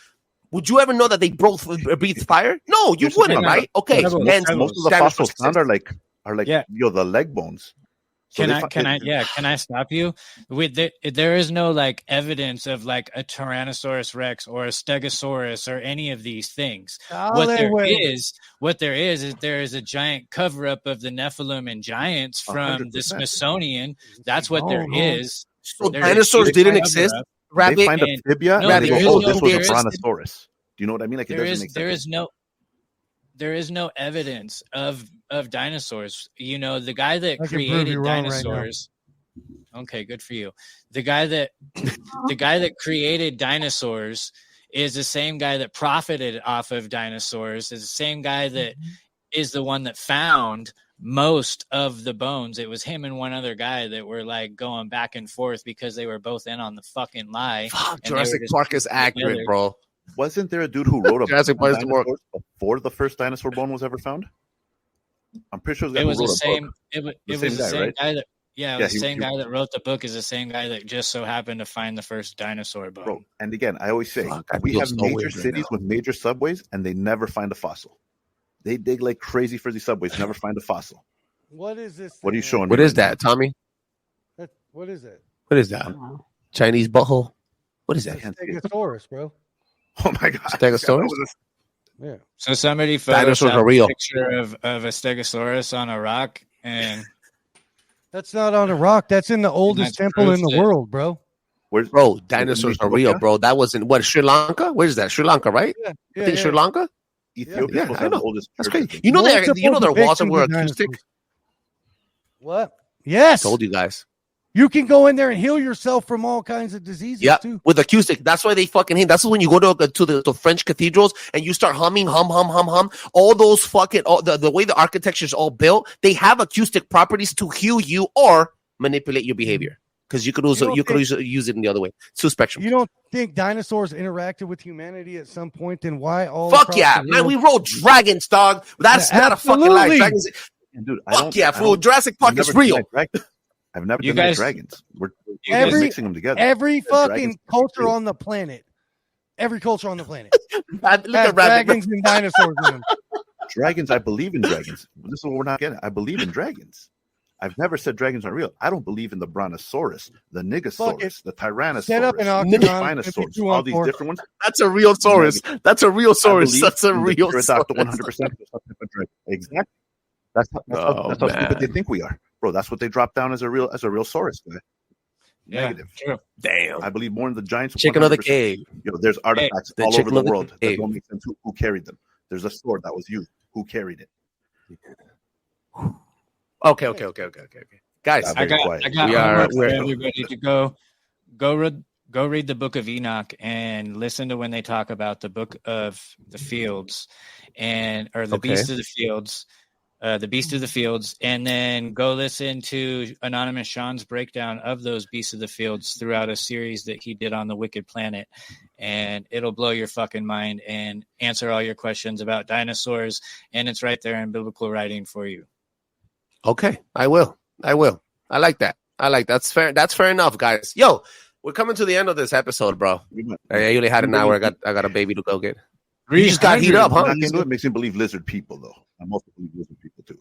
would you ever know that they both breathe fire? No, you wouldn't, right? Okay. Most of the fossils found are like the leg bones. So can I stop you? There is no like evidence of like a Tyrannosaurus Rex or a Stegosaurus or any of these things. What there is there is a giant cover up of the Nephilim and giants from 100%. The Smithsonian. That's what there is. So dinosaurs didn't exist. Rabbit, they find a tibia and they go, this was a brontosaurus. Do you know what I mean? Like it doesn't make sense. There is no evidence of dinosaurs. You know, the guy that created dinosaurs. Right, okay, good for you. The guy that created dinosaurs is the same guy that profited off of dinosaurs. Is the same guy that is the one that found most of the bones. It was him and one other guy that were like going back and forth because they were both in on the fucking lie. Jurassic Park is accurate, bro. Wasn't there a dude who wrote a book before the first dinosaur bone was ever found? I'm pretty sure it was the same. It was the same guy that. Yeah, the same guy that wrote the book is the same guy that just so happened to find the first dinosaur bone. Bro, and again, I always say we have major cities with major subways, and they never find a fossil. They dig like crazy for these subways, never find a fossil. What is this? What are you showing me? What is that, Tommy? What is it? What is that? Chinese butthole? What is that? Stegosaurus, bro. Oh my god, Stegosaurus. Yeah. So somebody photoshopped a picture of a Stegosaurus on a rock, and that's not on a rock. That's in the oldest temple in the world, bro. Bro, dinosaurs are real, bro. That was in Sri Lanka? Where is that? Sri Lanka, right? Yeah. I think Sri Lanka. Ethiopia I know. The oldest. That's crazy. You know their walls were acoustic. What? Yes. I told you guys. You can go in there and heal yourself from all kinds of diseases too. With acoustic. That's why they fucking hate. That's when you go to the French cathedrals and you start humming, hum. All those fucking the way the architecture is all built, they have acoustic properties to heal you or manipulate your behavior. Because you could also use it in the other way. It's two spectrum. You don't think dinosaurs interacted with humanity at some point? Then why all? Fuck yeah, man! We rode dragons, dog. That's not absolutely. A fucking lie. Dragons. Dude, fuck yeah, fool! Jurassic Park is real. I've never denied dragons. We're mixing them together. Every fucking culture on the planet. Every culture on the planet. Look at dragons and dinosaurs in them. Dragons, I believe in dragons. This is what we're not getting. I believe in dragons. I've never said dragons are real. I don't believe in the brontosaurus, the nigosaurus, the tyrannosaurus, the spinosaurus, all these different ones. That's a real saurus. That's a real saurus. That's a real saurus. 100%. Exactly. That's how stupid they think we are, bro. That's what they drop down as a real saurus guy. Negative. True. Damn. I believe more in the giants. Chicken of the cave. There's artifacts all over the world that don't make sense. Who carried them? There's a sword that was used. Who carried it? Okay. Guys, I got for everybody to go read the Book of Enoch and listen to when they talk about the Book of the Fields or the Beast of the Fields. The Beast of the Fields, and then go listen to Anonymous Sean's breakdown of those Beasts of the Fields throughout a series that he did on the Wicked Planet, and it'll blow your fucking mind and answer all your questions about dinosaurs, and it's right there in biblical writing for you. Okay, I will. I like that. That's fair. That's fair enough, guys. Yo, we're coming to the end of this episode, bro. I only had an hour. I got a baby to go get. You just got heat up, huh? It makes me believe lizard people, though. I mostly believe lizard people too.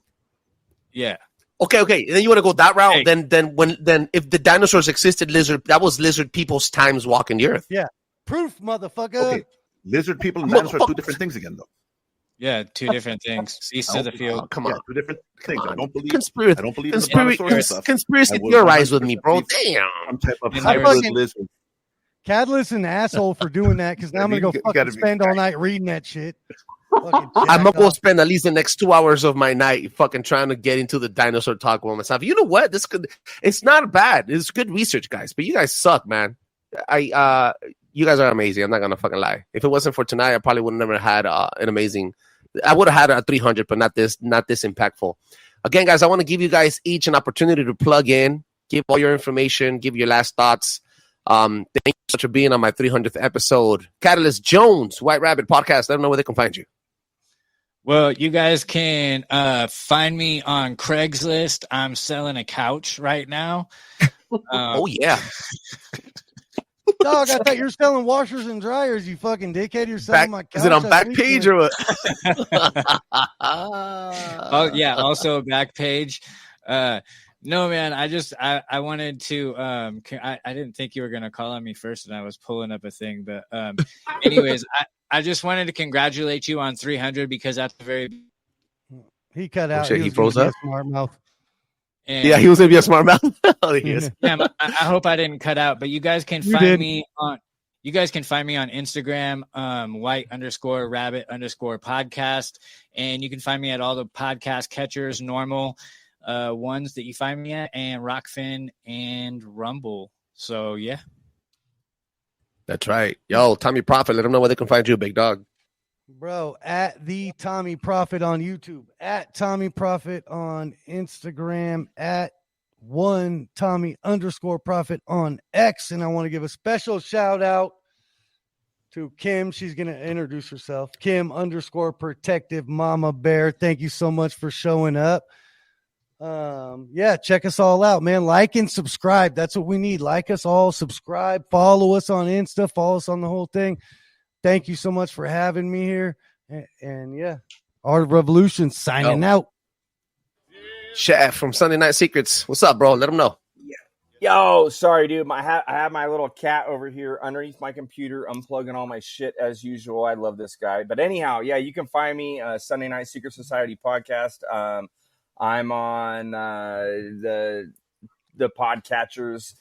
Yeah. Okay. And then you want to go that route? Hey. Then if the dinosaurs existed, that was lizard people's times walking the earth. Yeah. Proof, motherfucker. Okay. Lizard people and dinosaurs are two different things again, though. Yeah, two different things. Beast of the field. Come on, two different things. I don't believe. Conspiracy theorize with me, bro. Damn. Some type of hybrid lizard. Cadlis an asshole for doing that because now I'm gonna go fucking spend all night reading that shit. I'm gonna go spend at least the next 2 hours of my night fucking trying to get into the dinosaur talk with myself. You know what? It's not bad. It's good research, guys. But you guys suck, man. You guys are amazing. I'm not gonna fucking lie. If it wasn't for tonight, I probably would have never had an amazing I would have had a 300, but not this impactful. Again, guys, I want to give you guys each an opportunity to plug in, give all your information, give your last thoughts. Thank you so much for being on my 300th episode. Catalyst Jones, White Rabbit Podcast. I don't know where they can find you. Well, you guys can find me on Craigslist. I'm selling a couch right now. Oh, yeah. Dog, I thought you were selling washers and dryers, you fucking dickhead. You're selling my couch. Is it on Backpage or what? Oh, yeah, also Backpage. No, man, I wanted to, I didn't think you were going to call on me first, and I was pulling up a thing. But anyways, I just wanted to congratulate you on 300 because at the very... He cut out. He froze up. Smart mouth. And, yeah, he was going to be a smart mouth. Oh, he is. Yeah, I hope I didn't cut out, but you guys can find me on Instagram, white_rabbit_podcast. And you can find me at all the podcast catchers, normal ones that you find me at, and Rockfin and Rumble. So, yeah. That's right. Yo, Tommy Prophet, let them know where they can find you, big dog. Bro, at the Tommy Prophet on YouTube, at Tommy Prophet on Instagram, at @Tommy_Prophet on X. And I want to give a special shout out to Kim. She's going to introduce herself. Kim_Protective Mama Bear. Thank you so much for showing up. Yeah, check us all out, man. Like and subscribe. That's what we need. Like us all, subscribe, follow us on Insta, follow us on the whole thing. Thank you so much for having me here. And yeah, Art of Revolution signing out. Chef from Sunday Night Secrets. What's up, bro? Let them know. Yo, sorry, dude. I have my little cat over here underneath my computer, unplugging all my shit as usual. I love this guy. But anyhow, yeah, you can find me Sunday Night Secret Society podcast. I'm on the podcatchers.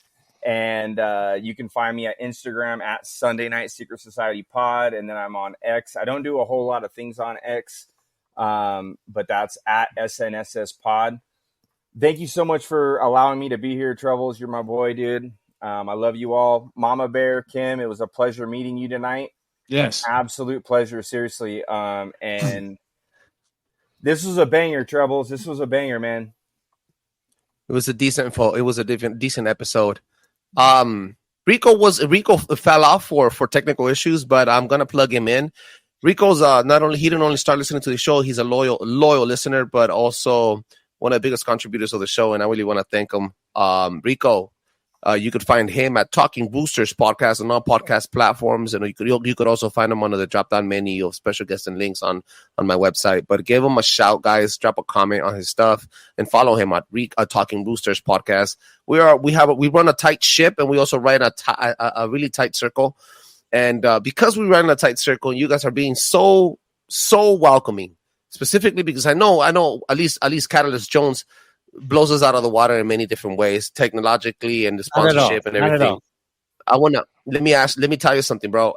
And you can find me at Instagram at Sunday Night Secret Society Pod. And then I'm on X. I don't do a whole lot of things on X, but that's at SNSS Pod. Thank you so much for allowing me to be here, Trebles. You're my boy, dude. I love you all. Mama Bear, Kim, it was a pleasure meeting you tonight. Yes. Absolute pleasure, seriously. And this was a banger, Trebles. This was a banger, man. It was a decent episode. Rico fell off for technical issues, but I'm gonna plug him in. Rico's he didn't only start listening to the show, he's a loyal listener, but also one of the biggest contributors of the show, and I really want to thank him. Rico, you could find him at Talking Boosters podcast on all podcast platforms, and you could also find him under the drop down menu of special guests and links on my website. But give him a shout, guys. Drop a comment on his stuff and follow him at Talking Boosters podcast. We run a tight ship, and we also run a really tight circle. And because we run a tight circle, you guys are being so welcoming. Specifically because I know at least Catalyst Jones blows us out of the water in many different ways, technologically and the sponsorship and everything. Let me tell you something, bro.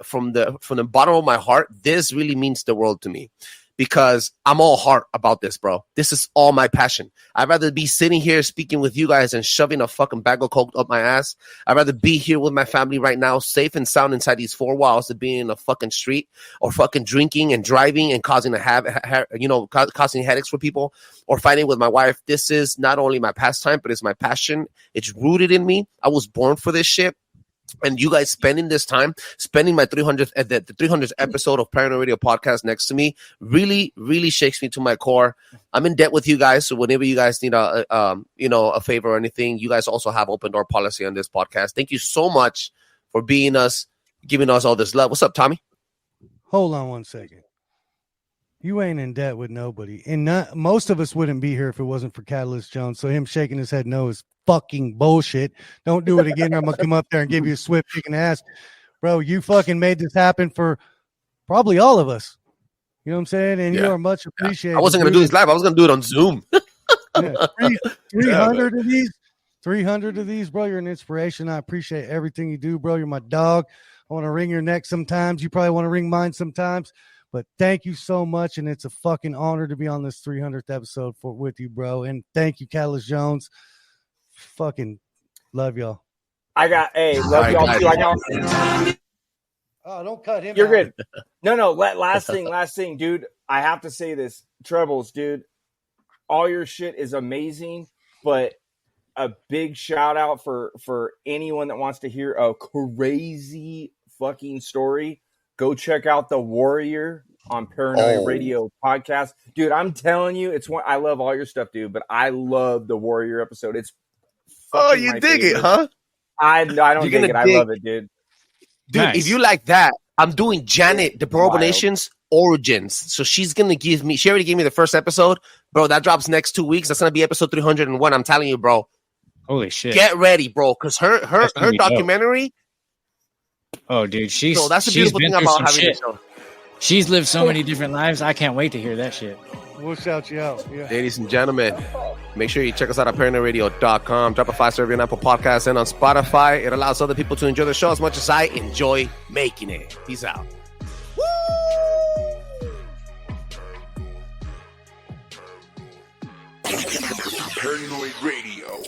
From the bottom of my heart, this really means the world to me because I'm all heart about this, bro. This is all my passion. I'd rather be sitting here speaking with you guys and shoving a fucking bag of coke up my ass. I'd rather be here with my family right now, safe and sound inside these four walls than being in a fucking street or fucking drinking and driving and causing causing headaches for people or fighting with my wife. This is not only my pastime, but it's my passion. It's rooted in me. I was born for this shit. And you guys spending my 300th the 300th episode of Paranoid Radio Podcast next to me really, really shakes me to my core. I'm in debt with you guys, so whenever you guys need a favor or anything, you guys also have open door policy on this podcast. Thank you so much for giving us all this love. What's up, Tommy? Hold on one second. You ain't in debt with nobody, and most of us wouldn't be here if it wasn't for Catalyst Jones. So him shaking his head no is fucking bullshit. Don't do it again. I'm gonna come up there and give you a swift kick in the ass, bro. You fucking made this happen for probably all of us. You know what I'm saying? And you are much appreciated. I wasn't gonna do this live. I was gonna do it on Zoom. 300 of these, bro. You're an inspiration. I appreciate everything you do, bro. You're my dog. I want to wring your neck sometimes. You probably want to wring mine sometimes. But thank you so much, and it's a fucking honor to be on this 300th episode with you, bro. And thank you, Catalyst Jones. Fucking love y'all. Love y'all too. Oh, don't cut him. You're good. No. Last thing, dude. I have to say this, Trebles, dude, all your shit is amazing, but a big shout out for anyone that wants to hear a crazy fucking story. Go check out The Warrior on Paranoid Radio podcast. Dude, I'm telling you, it's one I love all your stuff, dude, but I love The Warrior episode. It's you dig favorite. it, huh? I don't dig it. I love it, dude. Dude, Nice. if you like that, I'm doing Janet, the Nation's Origins. So she's going to give me, she already gave me the first episode. Bro, that drops next 2 weeks. That's going to be episode 301. I'm telling you, bro. Holy shit. Get ready, bro, because her be documentary. Oh, dude, So that's the beautiful thing about having this show. She's lived so many different lives. I can't wait to hear that shit. We'll shout you out. Yeah. Ladies and gentlemen, make sure you check us out at paranoidradio.com. Drop a 5-star review on Apple Podcasts and on Spotify. It allows other people to enjoy the show as much as I enjoy making it. Peace out. Paranoid Radio.